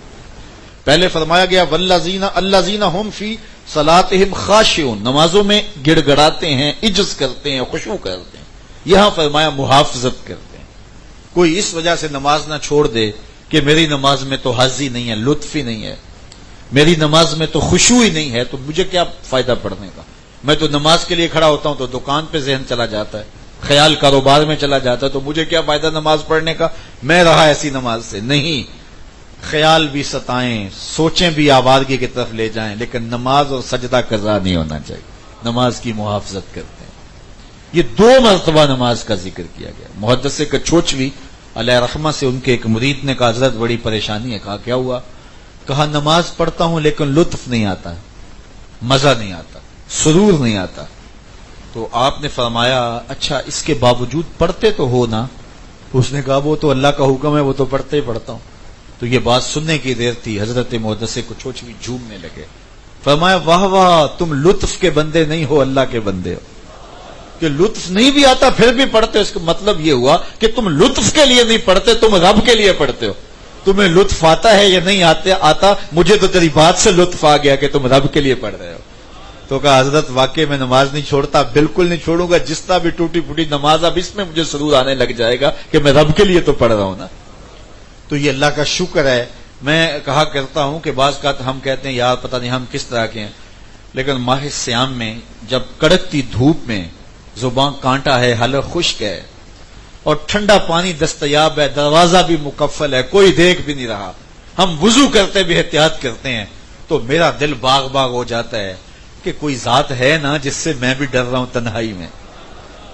پہلے فرمایا گیا الذین هم فی صلاتہم خاشعون، نمازوں میں گڑ گڑاتے ہیں، عجز کرتے ہیں، خشوع کرتے ہیں. یہاں فرمایا محافظت کرتے ہیں. کوئی اس وجہ سے نماز نہ چھوڑ دے کہ میری نماز میں تو حظ ہی نہیں ہے، لطف ہی نہیں ہے، میری نماز میں تو خشوع ہی نہیں ہے، تو مجھے کیا فائدہ پڑھنے کا؟ میں تو نماز کے لیے کھڑا ہوتا ہوں تو دکان پہ ذہن چلا جاتا ہے، خیال کاروبار میں چلا جاتا ہے، تو مجھے کیا فائدہ نماز پڑھنے کا؟ میں رہا ایسی نماز سے. نہیں، خیال بھی ستائیں، سوچیں بھی آوارگی کی طرف لے جائیں، لیکن نماز اور سجدہ قضا نہیں ہونا چاہیے. نماز کی محافظت کرتے ہیں. یہ 2 مرتبہ نماز کا ذکر کیا گیا. محدث کچوچوی علیہ رحمہ سے ان کے ایک مرید نے کہا حضرت بڑی پریشانی ہے. کہا کیا ہوا؟ کہا نماز پڑھتا ہوں لیکن لطف نہیں آتا، مزہ نہیں آتا، سرور نہیں آتا. تو آپ نے فرمایا اچھا اس کے باوجود پڑھتے تو ہو نا؟ اس نے کہا وہ تو اللہ کا حکم ہے، وہ تو پڑھتے ہی پڑھتا ہوں. تو یہ بات سننے کی دیر تھی، حضرت محدث کچوچوی جھومنے لگے. فرمایا واہ واہ، تم لطف کے بندے نہیں ہو، اللہ کے بندے ہو. کہ لطف نہیں بھی آتا پھر بھی پڑھتے ہو، اس کا مطلب یہ ہوا کہ تم لطف کے لیے نہیں پڑھتے، تم رب کے لیے پڑھتے ہو. تمہیں لطف آتا ہے یا نہیں آتا، مجھے تو تیری بات سے لطف آ گیا کہ تم رب کے لیے پڑھ رہے ہو. تو کہا حضرت واقعی میں نماز نہیں چھوڑتا، بالکل نہیں چھوڑوں گا. جس طرح بھی ٹوٹی پھوٹی نماز اب اس میں مجھے سرور آنے لگ جائے گا کہ میں رب کے لیے تو پڑھ رہا ہوں نا. تو یہ اللہ کا شکر ہے. میں کہا کرتا ہوں کہ بعض کا ہم کہتے ہیں یار پتہ نہیں ہم کس طرح کے ہیں، لیکن ماہ سیام میں جب کڑکتی دھوپ میں زبان کانٹا ہے، حلق خشک ہے اور ٹھنڈا پانی دستیاب ہے، دروازہ بھی مکفل ہے، کوئی دیکھ بھی نہیں رہا، ہم وضو کرتے بھی احتیاط کرتے ہیں، تو میرا دل باغ باغ ہو جاتا ہے کہ کوئی ذات ہے نا جس سے میں بھی ڈر رہا ہوں تنہائی میں.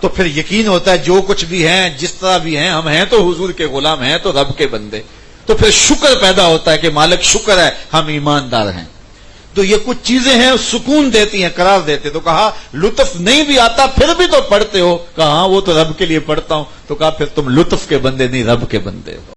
تو پھر یقین ہوتا ہے جو کچھ بھی ہیں، جس طرح بھی ہیں، ہم ہیں تو حضور کے غلام، ہیں تو رب کے بندے. تو پھر شکر پیدا ہوتا ہے کہ مالک شکر ہے ہم ایماندار ہیں. تو یہ کچھ چیزیں ہیں سکون دیتی ہیں، قرار دیتے. تو کہا لطف نہیں بھی آتا پھر بھی تو پڑھتے ہو. کہا ہاں وہ تو رب کے لیے پڑھتا ہوں. تو کہا پھر تم لطف کے بندے نہیں، رب کے بندے ہو.